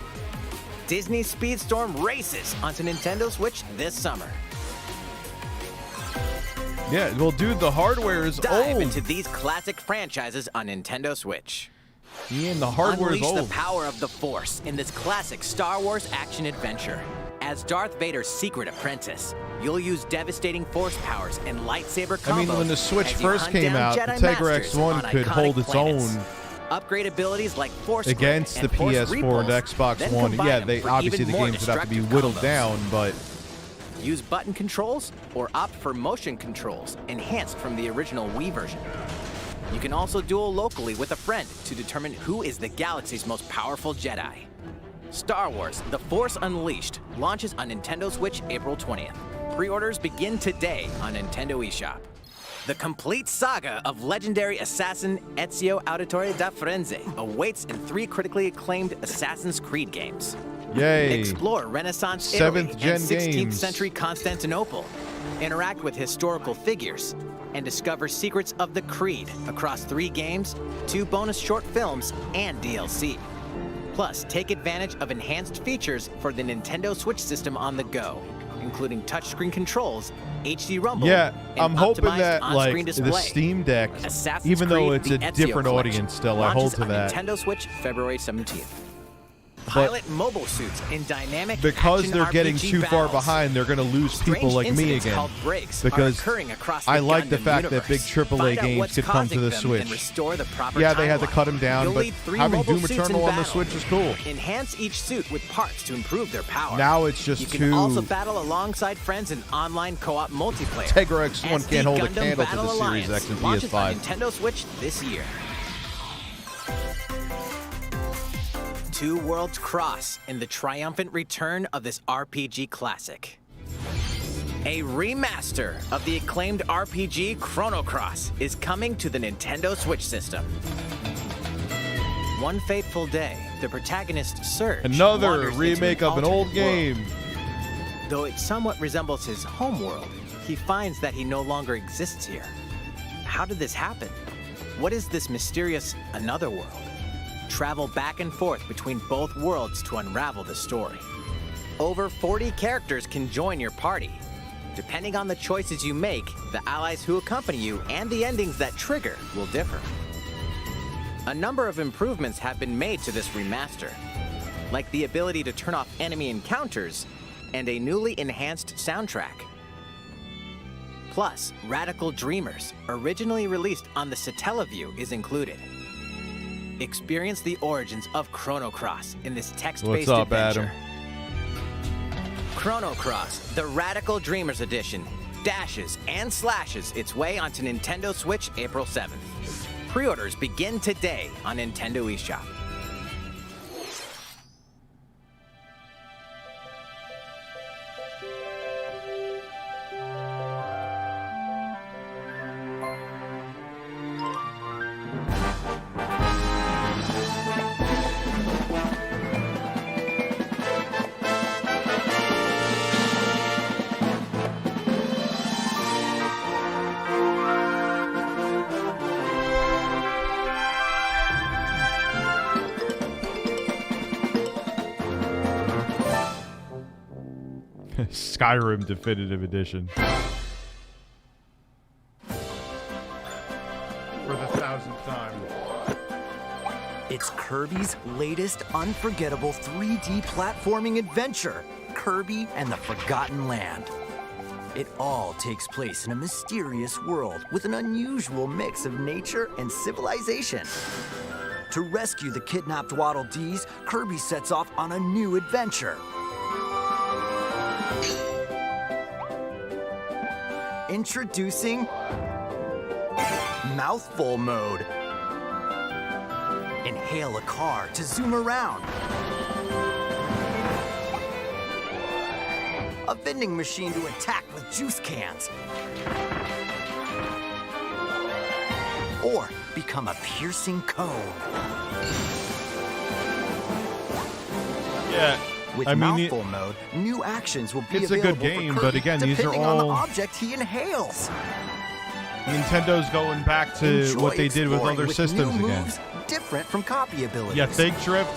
Disney Speedstorm races onto Nintendo Switch this summer. Yeah, well, dude, the hardware is Dive old. into these classic franchises on Nintendo Switch. Yeah, and the hardware is Unleash old. the power of the Force in this classic Star Wars action-adventure. As Darth Vader's secret apprentice, you'll use devastating Force powers and lightsaber combos. I mean, when the Switch as you first hunt came down out, the Jedi Tegra Masters X1 on could iconic hold its planets. own Upgrade abilities like Force against the Grip and Force PS4 and Repulse, Xbox then One. combine Yeah, them they for obviously even the more games would have to be destructive whittled combos. down, but Use button controls or opt for motion controls, enhanced from the original Wii version. You can also duel locally with a friend to determine who is the galaxy's most powerful Jedi. Star Wars: The Force Unleashed launches on Nintendo Switch April 20th. Pre-orders begin today on Nintendo eShop. The complete saga of legendary assassin Ezio Auditore da Firenze awaits in 3 critically acclaimed Assassin's Creed games. yay. Explore Renaissance Italy 7th gen and 16th games. century Constantinople. Interact with historical figures and discover secrets of the Creed across 3 games, 2 bonus short films, and DLC. Plus, take advantage of enhanced features for the Nintendo Switch system on the go, including touchscreen controls, HD Rumble, Yeah, and I'm hoping optimized that on-screen like the display. Steam Deck, Assassin's even though Creed, it's the a Ezio different Collection audience still, I hold launches to on that. Nintendo Switch February 17th. But Pilot mobile suits in dynamic because action they're getting RPG too far battles. behind, they're going to lose people Strange like me incidents again. called breaks Because are occurring across the I like the Gundam fact that big universe. AAA Find out games what's could come to causing the them Switch. and restore the proper Yeah, they had to timeline. cut them down, You'll but lead 3 having mobile Doom suits in Eternal on the battle. Switch is cool. Enhance each suit with parts to improve their power. Now it's just you can too- also battle alongside friends in online co-op multiplayer. Tegra X1 SD can't hold a Gundam candle to Battle the Series Alliance X and launches PS5. on Nintendo Switch this year. Two worlds cross in the triumphant return of this RPG classic. A remaster of the acclaimed RPG Chrono Cross is coming to the Nintendo Switch system. One fateful day, the protagonist Serge Another wanders remake into of an alternate old game. world. Though it somewhat resembles his homeworld, he finds that he no longer exists here. How did this happen? What is this mysterious another world? Travel back and forth between both worlds to unravel the story. Over 40 characters can join your party. Depending on the choices you make, the allies who accompany you and the endings that trigger will differ. A number of improvements have been made to this remaster, like the ability to turn off enemy encounters and a newly enhanced soundtrack. Plus, Radical Dreamers, originally released on the Satellaview, is included. Experience the origins of Chrono Cross in this text-based What's up, adventure. Adam? Chrono Cross, the Radical Dreamers Edition, dashes and slashes its way onto Nintendo Switch April 7th. Pre-orders begin today on Nintendo eShop. Skyrim Definitive Edition. For the 1000th time. It's Kirby's latest unforgettable 3D platforming adventure, Kirby and the Forgotten Land. It all takes place in a mysterious world with an unusual mix of nature and civilization. To rescue the kidnapped Waddle Dees, Kirby sets off on a new adventure. Introducing Mouthful Mode. Inhale a car to zoom around. A vending machine to attack with juice cans. Or become a piercing cone. Yeah. With I mean, Mouthful Mode, new actions will be it's a available good game, for but Kirby, again, these are depending on the all object he inhales. Nintendo's going back to Enjoy what they did with exploring other with systems new again. moves different from copy abilities. Yeah, Fake Drift.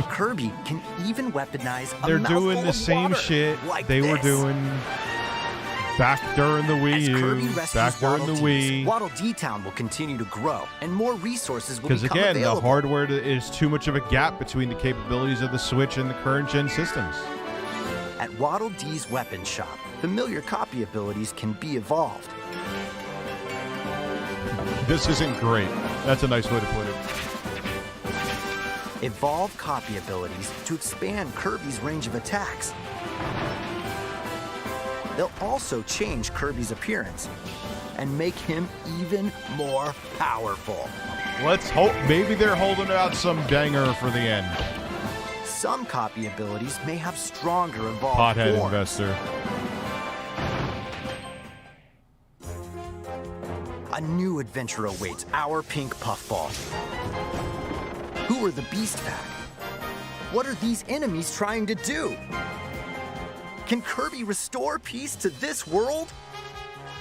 Kirby can even weaponize a They're mouthful doing the of same water, shit like they were this. doing back during the Wii Kirby U, rescues back during the Waddle Dees, Wii. Waddle Dee Town will continue to grow, and more resources will Because become again, available. the hardware is too much of a gap between the capabilities of the Switch and the current gen systems. At Waddle Dee's weapon shop, familiar copy abilities can be evolved. This isn't great. That's a nice way to put it. Evolve copy abilities to expand Kirby's range of attacks. They'll also change Kirby's appearance and make him even more powerful. Let's hope maybe they're holding out some banger for the end. Some copy abilities may have stronger evolved Pothead forms. investor. A new adventure awaits our pink puffball. Who are the Beast Pack? What are these enemies trying to do? Can Kirby restore peace to this world?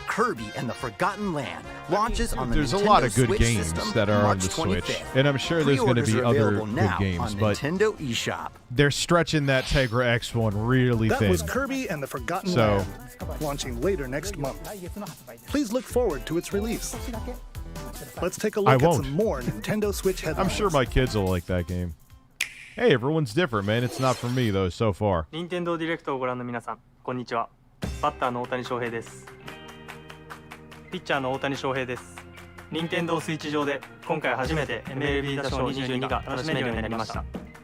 Kirby and the Forgotten Land launches on the There's Nintendo a lot of good Switch games system that are on March the Switch, 25th. and I'm sure there's going to Pre-orders be are other available good now games, on but Nintendo eShop. they're stretching that Tegra X one really That thin. was Kirby and the Forgotten So- Land, launching later next month. Please look forward to its release. Let's take a look at won't. some more Nintendo Switch I'm headlines. sure my kids will like that game. Hey, everyone's different, man. It's not for me, though, so far. 任天堂ディレクトをご覧の皆さん、こんにちは。バッターの大谷翔平です。ピッチャーの大谷翔平です。任天堂スイッチ上で今回初めて MLB 打賞22が楽しめるようになりました。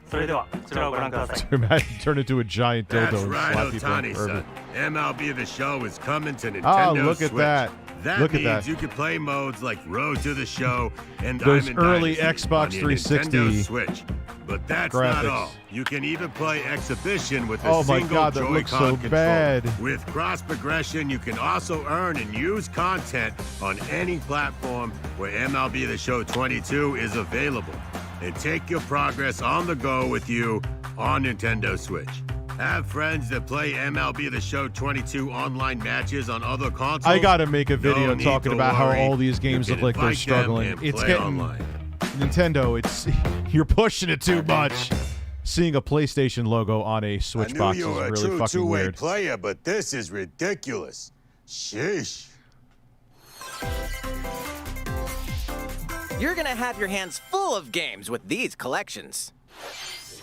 それではこちらをご覧ください。Imagine turn into a giant dildo That's and right, slap people in the Otani-san. forehead. MLB The Show is coming to Nintendo Oh, look at Switch. that. That Look at means that. you can play modes like Road to the Show and Those Diamond early Dynasty Xbox on your 360 Nintendo Switch. But that's not graphics. all. You can even play Exhibition with a Oh my single God, that Joy-Con looks so controller. bad. With cross progression, you can also earn and use content on any platform where MLB The Show 22 is available. And take your progress on the go with you on Nintendo Switch. Have friends that play MLB The Show 22 online matches on other consoles. I gotta make a video No need talking to about how worry. all these games You look can like they're invite them struggling. and It's play getting online. Nintendo. It's you're pushing it too much. Seeing a PlayStation logo on a Switch box is really fucking weird. player, but this is ridiculous. Sheesh. You're gonna have your hands full of games with these collections.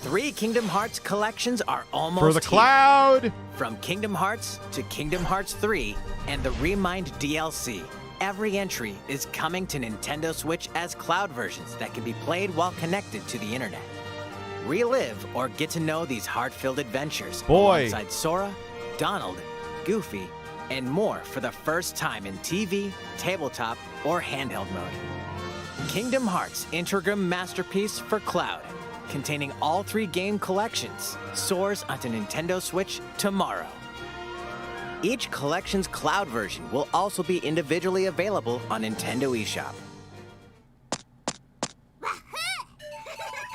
3 Kingdom Hearts collections are almost For the here. cloud! From Kingdom Hearts to Kingdom Hearts 3 and the Remind DLC, every entry is coming to Nintendo Switch as cloud versions that can be played while connected to the internet. Relive or get to know these heart-filled adventures alongside Sora, Donald, Goofy, and more for the first time in TV, tabletop, or handheld mode. Kingdom Hearts Intergram Masterpiece for Cloud, containing all 3 game collections, soars onto Nintendo Switch tomorrow. Each collection's cloud version will also be individually available on Nintendo eShop.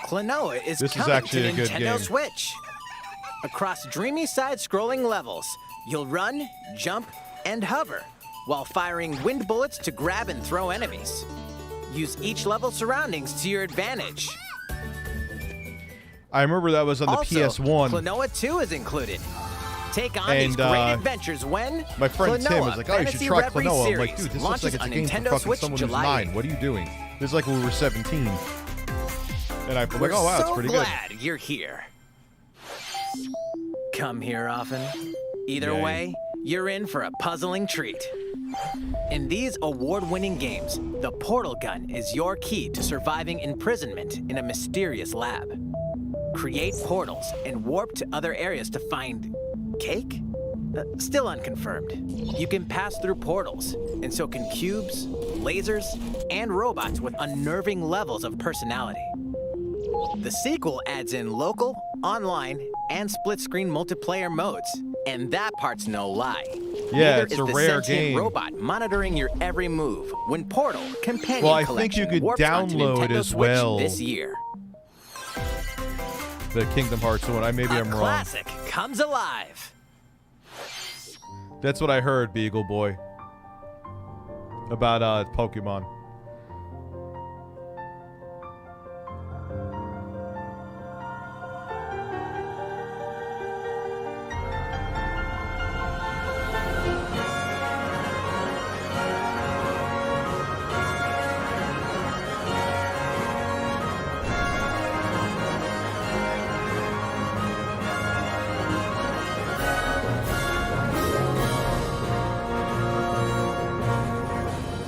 Klonoa is This is coming actually to a good Nintendo game. Switch. Across dreamy side-scrolling levels, you'll run, jump, and hover while firing wind bullets to grab and throw enemies. Use each level's surroundings to your advantage. I remember that was on the Also, PS1. Klonoa 2 is included. Take on And, these great adventures when My friend Tim Klonoa was like, "Oh, you should Fantasy try Reverie Klonoa." I'm like, Series "Dude, this looks launches like it's a on game for Nintendo fucking Switch someone who's July 9. 8th. What are you doing?" This is like when we were 17. And I'm like, We're "Oh wow, so it's pretty glad you're here. Come here often. Either Yay. way, you're in for a puzzling treat. In these award-winning games, the portal gun is your key to surviving imprisonment in a mysterious lab. Create portals and warp to other areas to find cake? Still unconfirmed. You can pass through portals, and so can cubes, lasers, and robots with unnerving levels of personality. The sequel adds in local, online, and split-screen multiplayer modes, and that part's no lie. Yeah, Neither it's is a the rare sentient game. robot monitoring your every move when Portal Companion Well, I think Collection you could warps onto download Nintendo as Switch well. this year. The Kingdom Hearts one. Maybe I'm wrong. Classic comes alive. That's what I heard, Beagle Boy. About Pokemon.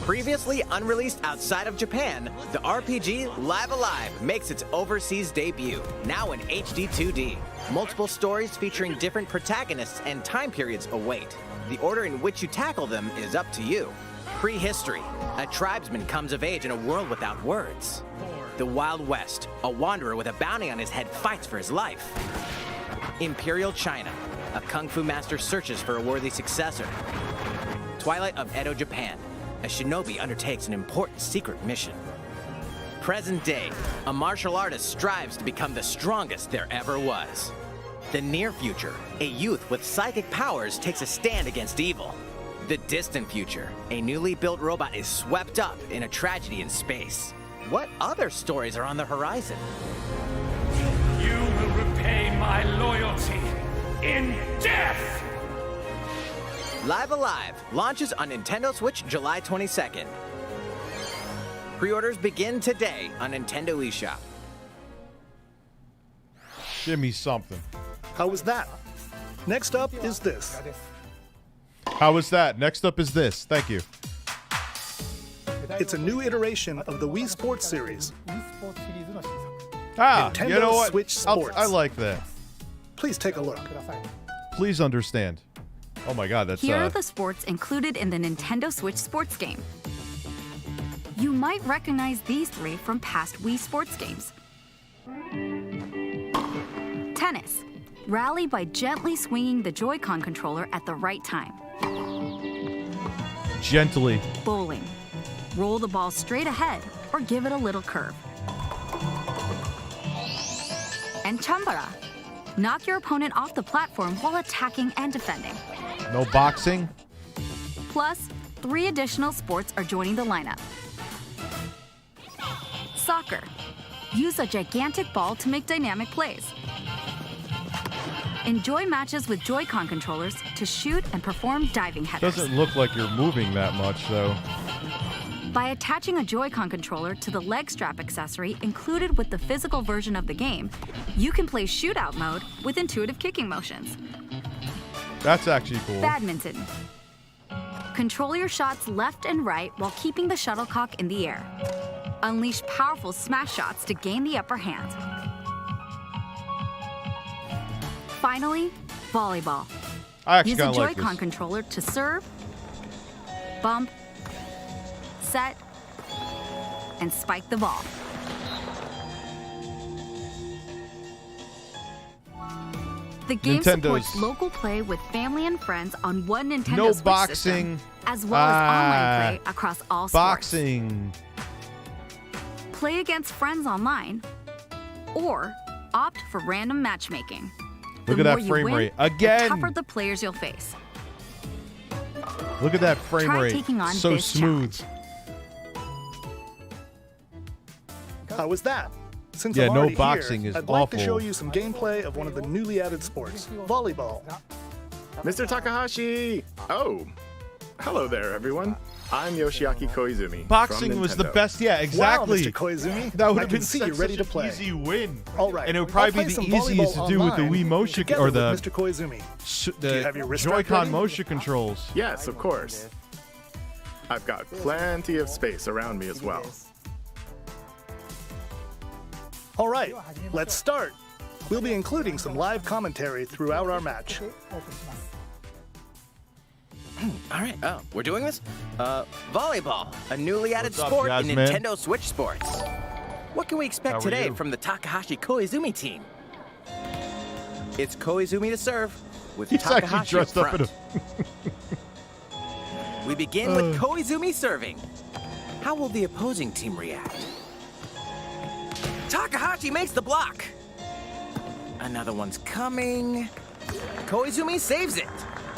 Previously unreleased outside of Japan, the RPG Live Alive makes its overseas debut, now in HD 2D. Multiple stories featuring different protagonists and time periods await. The order in which you tackle them is up to you. Prehistory. A tribesman comes of age in a world without words. The Wild West. A wanderer with a bounty on his head fights for his life. Imperial China. A kung fu master searches for a worthy successor. Twilight of Edo, Japan. A shinobi undertakes an important secret mission. Present day, a martial artist strives to become the strongest there ever was. The near future, a youth with psychic powers takes a stand against evil. The distant future, a newly built robot is swept up in a tragedy in space. What other stories are on the horizon? You will repay my loyalty in death! Live Alive launches on Nintendo Switch July 22nd. Pre-orders begin today on Nintendo eShop. Give me something. How was that? Next up is this. How was that? Next up is this. Thank you. It's a new iteration of the Wii Sports series. Ah, Nintendo you know what? Switch Sports. I like that. Please take a look. Please understand. Oh my god, that's Here are the sports included in the Nintendo Switch sports game. You might recognize these three from past Wii sports games. Tennis. Rally by gently swinging the Joy-Con controller at the right time. gently. Bowling. Roll the ball straight ahead or give it a little curve. And Chambara. Knock your opponent off the platform while attacking and defending. No boxing? Plus, 3 additional sports are joining the lineup. Soccer. Use a gigantic ball to make dynamic plays. Enjoy matches with Joy-Con controllers to shoot and perform diving headers. Doesn't look like you're moving that much, though. By attaching a Joy-Con controller to the leg strap accessory included with the physical version of the game, you can play shootout mode with intuitive kicking motions. That's actually cool. Badminton. Control your shots left and right while keeping the shuttlecock in the air. Unleash powerful smash shots to gain the upper hand. Finally, volleyball. I actually Use a kinda like Joy-Con this. controller to serve, bump, set, and spike the ball. The game Nintendo's- supports local play with family and friends on one Nintendo No Switch boxing. system, as well as online play across all sports. Boxing. Play against friends online, or opt for random matchmaking. Look The at that more you frame win, rate. The Again! tougher the players you'll face. Look at that frame Try rate. taking on So this smooth. How was that? Since Yeah, I'm no already boxing here, is I'd like to awful. show you some gameplay of one of the newly added sports, volleyball. Mr. Takahashi! Oh, hello there, everyone. I'm Yoshiaki Koizumi. Boxing from was the Nintendo. best. Yeah, exactly. Wow, Mr. Koizumi. That would I have can been see such, you're ready such to play. an easy win. All right. And it would I'll probably play be the some easiest to volleyball do with the online Wii motion together or with the Mr. Koizumi. Do you have your wrist strap Joy-Con ready? motion controls. Yes, of course. I've got plenty of space around me as well. All right, let's start. We'll be including some live commentary throughout our match. All right, we're doing this? Volleyball, a newly added What's up, sport in Jasmine? Nintendo Switch Sports. What can we How expect are today you? from the Takahashi Koizumi team? It's Koizumi to serve, with He's actually Takahashi dressed up up in front. We begin with Koizumi serving. How will the opposing team react? Takahashi makes the block. Another one's coming. Koizumi saves it.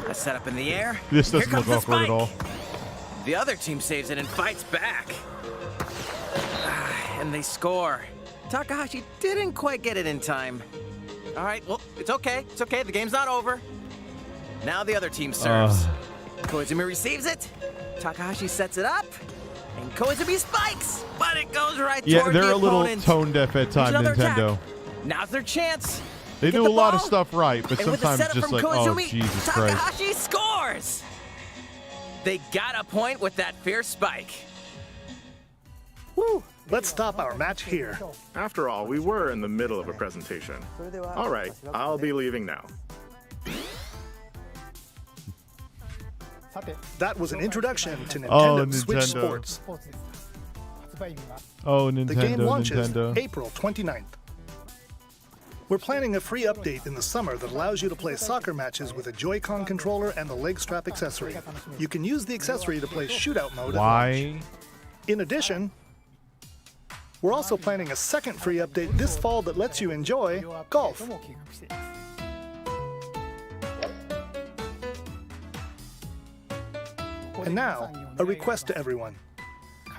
A setup in the air. This Here doesn't comes look the awkward at spike. all. The other team saves it and fights back. And they score. Takahashi didn't quite get it in time. All right, well, it's okay. It's okay. The game's not over. Now the other team serves. Koizumi receives it. Takahashi sets it up. And Koizumi spikes, but it goes right Yeah, toward they're the a little opponent. tone deaf at times, Another attack. Nintendo. Now's their chance. They Get do the a lot of ball, stuff right, but and with the sometimes setup just from like, oh, Koizumi, Jesus Christ. Takahashi scores. They got a point with that fierce spike. Woo! Let's stop our match here. After all, we were in the middle of a presentation. All right, I'll be leaving now. That was an introduction to Nintendo, Oh, Switch Nintendo. Sports. Oh, Nintendo, The game launches Nintendo. April 29th. We're planning a free update in the summer that allows you to play soccer matches with a Joy-Con controller and the leg strap accessory. You can use the accessory to play shootout mode at launch. Why? In addition, we're also planning a second free update this fall that lets you enjoy golf. And now, a request to everyone.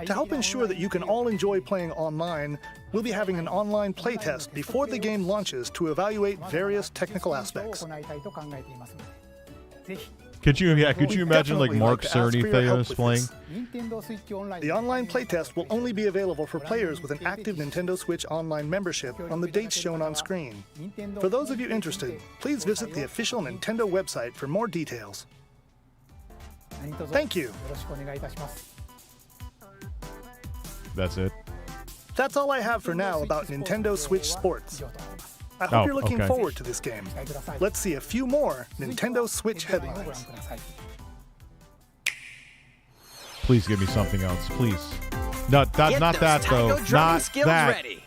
To help ensure that you can all enjoy playing online, we'll be having an online playtest before the game launches to evaluate various technical aspects. Could you imagine like definitely Mark like to ask Cerny for your help Theos with playing? this. The online playtest will only be available for players with an active Nintendo Switch Online membership on the dates shown on screen. For those of you interested, please visit the official Nintendo website for more details. Thank you. That's it. That's all I have for now about Nintendo Switch Sports. I hope you're Oh, looking okay. forward to this game. Let's see a few more Nintendo Switch headlines. Please give me something else, please. No, not that though. Not that. Ready.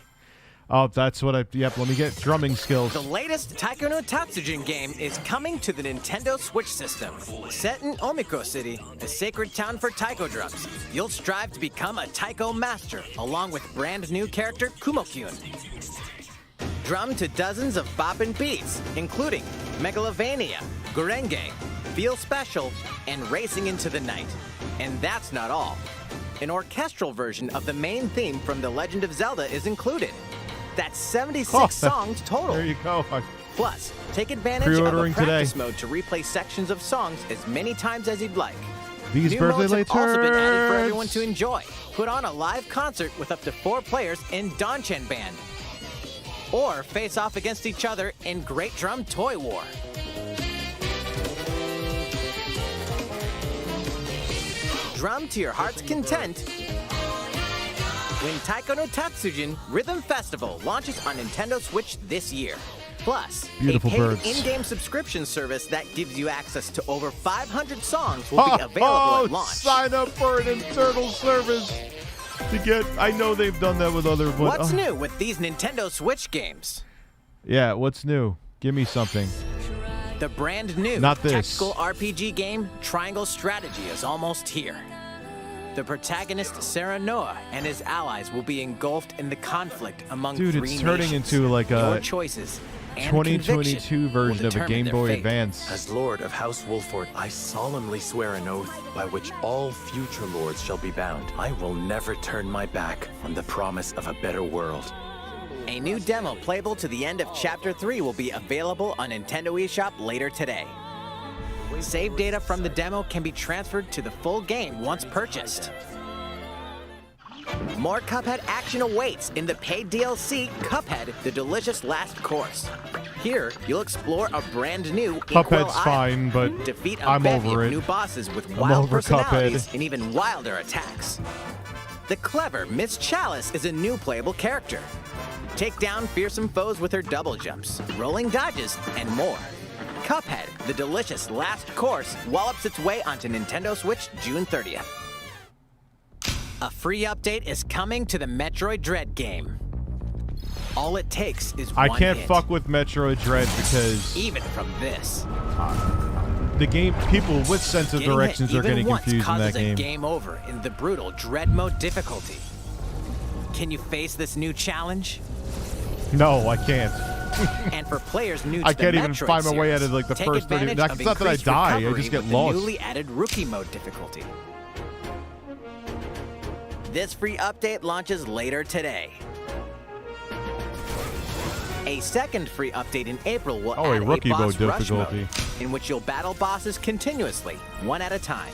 Oh, that's what I. Yep. Let me get drumming skills. The latest Taiko no Tatsujin game is coming to the Nintendo Switch system. Set in Omiko City, a sacred town for taiko drums, you'll strive to become a taiko master, along with brand new character Kumo-kyun. Drum to dozens of boppin' beats, including Megalovania, Gurenge, Feel Special, and Racing into the Night. And that's not all. An orchestral version of the main theme from The Legend of Zelda is included. That's 76 songs total. There you go. Plus, take advantage of a Pre-ordering practice today. mode to replay sections of songs as many times as you'd like. These New birthday modes have also been added for turds. everyone to enjoy. Put on a live concert with up to 4 players in Donchen Band. Or face off against each other in Great Drum Toy War. Drum to your heart's content when Taiko no Tatsujin Rhythm Festival launches on Nintendo Switch this year. Plus, Beautiful a paid birds. in-game subscription service that gives you access to over 500 songs will be available at launch. Sign up for an internal service to get. I know they've done that with other. But, What's new with these Nintendo Switch games? Yeah, what's new? Give me something. The brand new Not this. tactical RPG game Triangle Strategy is almost here. The protagonist Sarah Noah and his allies will be engulfed in the conflict among Dude, three it's turning nations. into like Your a choices and 2022 conviction version will of a determine Game their Boy fate. Advance. As Lord of House Wolford, I solemnly swear an oath by which all future lords shall be bound. I will never turn my back on the promise of a better world. A new demo playable to the end of Chapter 3 will be available on Nintendo eShop later today. Save data from the demo can be transferred to the full game once purchased. More Cuphead action awaits in the paid DLC, Cuphead, The Delicious Last Course. Here, you'll explore a brand new Inkwell Cuphead's Island, fine, but defeat a I'm bevy over of it. new bosses with I'm wild over personalities Cuphead. and even wilder attacks. The clever Miss Chalice is a new playable character. Take down fearsome foes with her double jumps, rolling dodges, and more. Cuphead, The Delicious Last Course, wallops its way onto Nintendo Switch June 30th. A free update is coming to the Metroid Dread game. All it takes is I one can't hit. fuck with Metroid Dread because Even from this. the game people with sense of Getting directions hit are getting even once confused in causes that a game. game over in the brutal Dread mode difficulty. Can you face this new challenge? No, I can't. And for players new to I the can't even Metroid find my way series, out of like the take first 30 advantage minutes. of It's not that I increased die, I recovery just get with the lost. newly added Rookie mode difficulty. This free update launches later today. A second free update in April will Oh, a add rookie boss mode rush difficulty. mode, in which you'll battle bosses continuously, one at a time.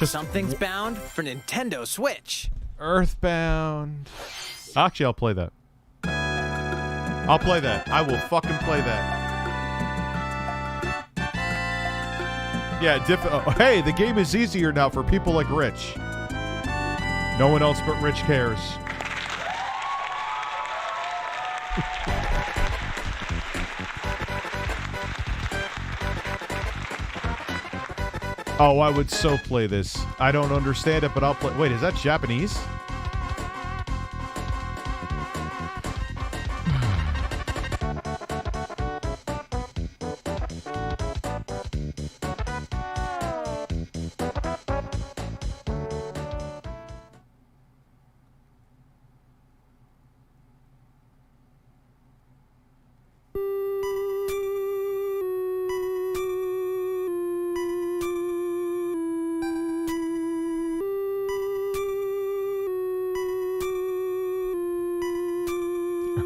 Something's bound for Nintendo Switch. Earthbound. Actually, I'll play that. I'll play that. I will fucking play that. Yeah, hey, the game is easier now for people like Rich. No one else but Rich cares. Oh, I would so play this. I don't understand it, but I'll play. Wait, is that Japanese?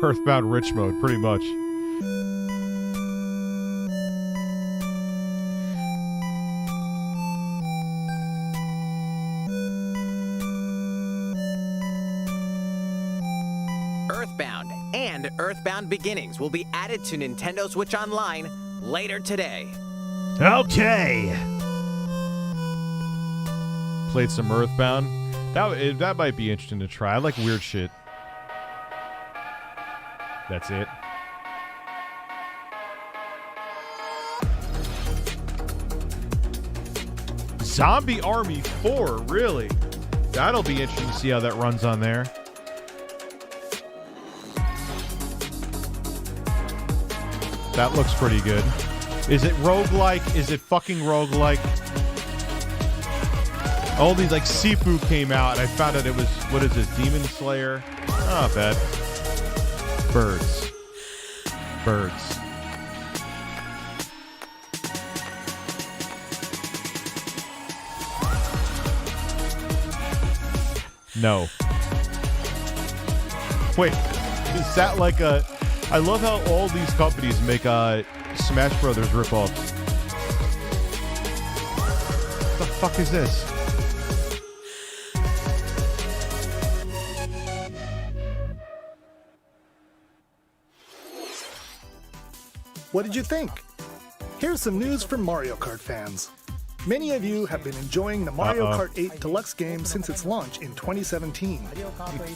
Earthbound Rich mode, pretty much. Earthbound and Earthbound Beginnings will be added to Nintendo Switch Online later today. Okay. Played some Earthbound. That might be interesting to try. I like weird shit. That's it. Zombie Army 4, really? That'll be interesting to see how that runs on there. That looks pretty good. Is it roguelike? Is it fucking roguelike? Only like Sifu came out and I found out it was, what is it, Demon Slayer? Oh, bad. Birds. Birds. No. Wait, is that like a... I love how all these companies make Smash Brothers ripoffs. What the fuck is this? What did you think? Here's some news from Mario Kart fans. Many of you have been enjoying the Mario Kart 8 Deluxe game since its launch in 2017.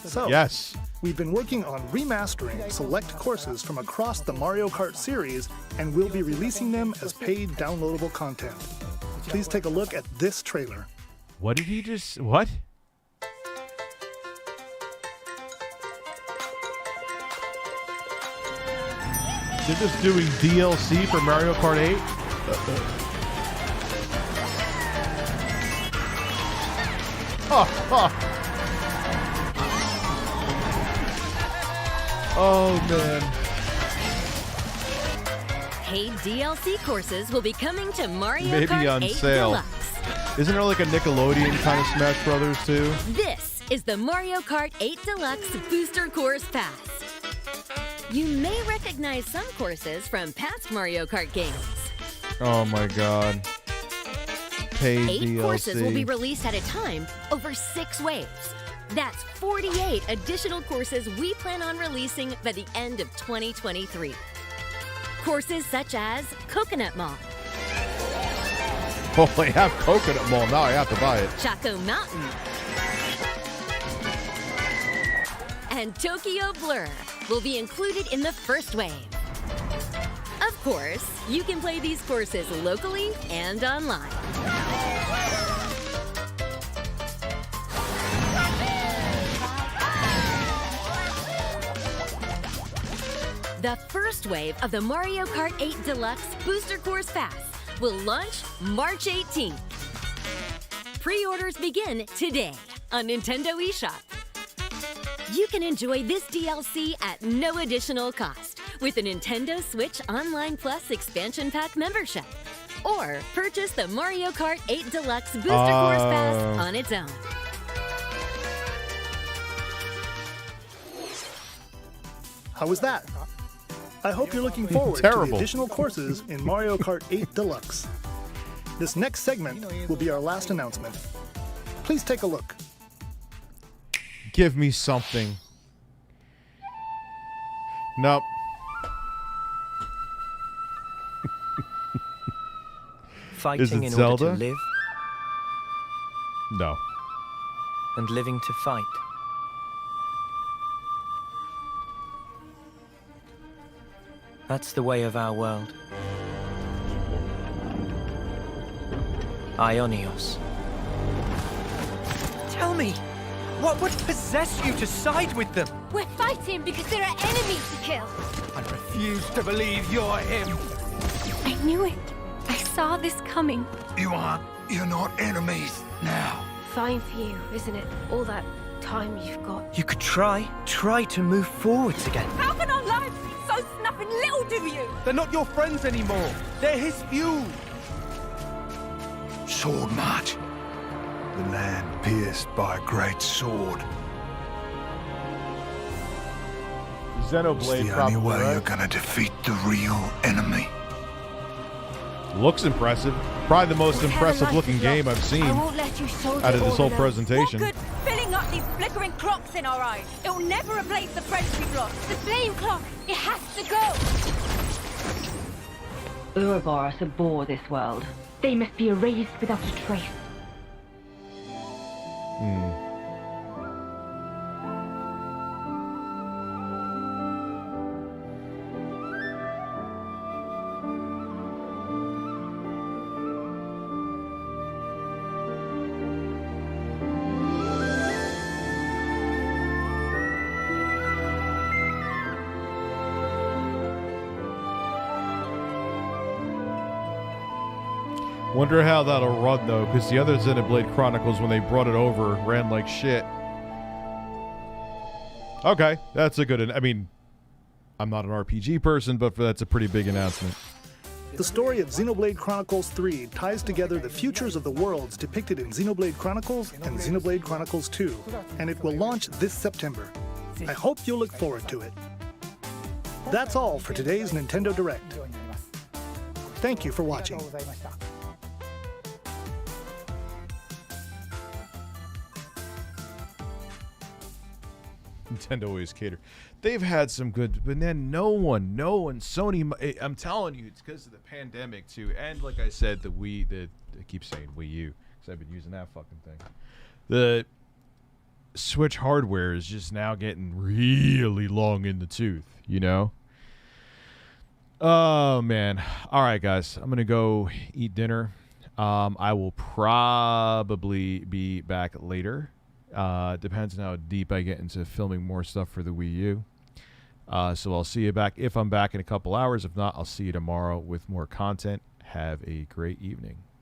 So, yes, we've been working on remastering select courses from across the Mario Kart series, and we'll be releasing them as paid downloadable content. Please take a look at this trailer. What did he just... What? They're just doing DLC for Mario Kart 8? Oh, man. Paid DLC courses will be coming to Mario Maybe Kart on 8 sale. Deluxe. Isn't there like a Nickelodeon kind of Smash Brothers too? This is the Mario Kart 8 Deluxe Booster Course Pass. You may recognize some courses from past Mario Kart games. Oh my god. Paid 8 DLC. courses will be released at a time over 6 waves. That's 48 additional courses we plan on releasing by the end of 2023. Courses such as Coconut Mall, Oh, I have Coconut Mall. Now I have to buy it. Chaco Mountain, and Tokyo Blur will be included in the first wave. Of course, you can play these courses locally and online. The first wave of the Mario Kart 8 Deluxe Booster Course Pass will launch March 18th. Pre-orders begin today on Nintendo eShop. You can enjoy this DLC at no additional cost with a Nintendo Switch Online Plus Expansion Pack membership, or purchase the Mario Kart 8 Deluxe Booster Course Pass on its own. How was that? I hope you're looking forward to the additional courses in Mario Kart 8 Deluxe. This next segment will be our last announcement. Please take a look. Give me something. Nope. Fighting in Zelda? order to live, No. and living to fight. That's the way of our world. Ionios. Tell me, what would possess you to side with them? We're fighting because there are enemies to kill. I refuse to believe you're him. I knew it. I saw this coming. You're not enemies now. Fine for you, isn't it? All that time you've got. You could try to move forwards again. How can our lives be so snuffing little to you? They're not your friends anymore. They're his fuel. Sword march. The land pierced by a great sword. Xenoblade It's the probably, only way right? you're gonna defeat the real enemy. Looks impressive. Probably the most impressive looking game I've seen I won't let you soldier out of this whole order them. presentation. What good filling up these flickering clocks in our eyes? It will never replace the friends we've lost. The flame clock, it has to go. Ouroboros abhor this world. They must be erased without a trace. Wonder how that'll run, though, because the other Xenoblade Chronicles, when they brought it over, ran like shit. Okay, that's a good... I mean, I'm not an RPG person, but that's a pretty big announcement. The story of Xenoblade Chronicles 3 ties together the futures of the worlds depicted in Xenoblade Chronicles and Xenoblade Chronicles 2, and it will launch this September. I hope you'll look forward to it. That's all for today's Nintendo Direct. Thank you for watching. Nintendo always cater. They've had some good, but then no one, Sony, I'm telling you, it's because of the pandemic too. And like I said, I keep saying Wii U, because I've been using that fucking thing. The Switch hardware is just now getting really long in the tooth, you know? Oh, man. All right, guys. I'm going to go eat dinner. I will probably be back later. Depends on how deep I get into filming more stuff for the Wii U. So I'll see you back if I'm back in a couple hours. If not, I'll see you tomorrow with more content. Have a great evening.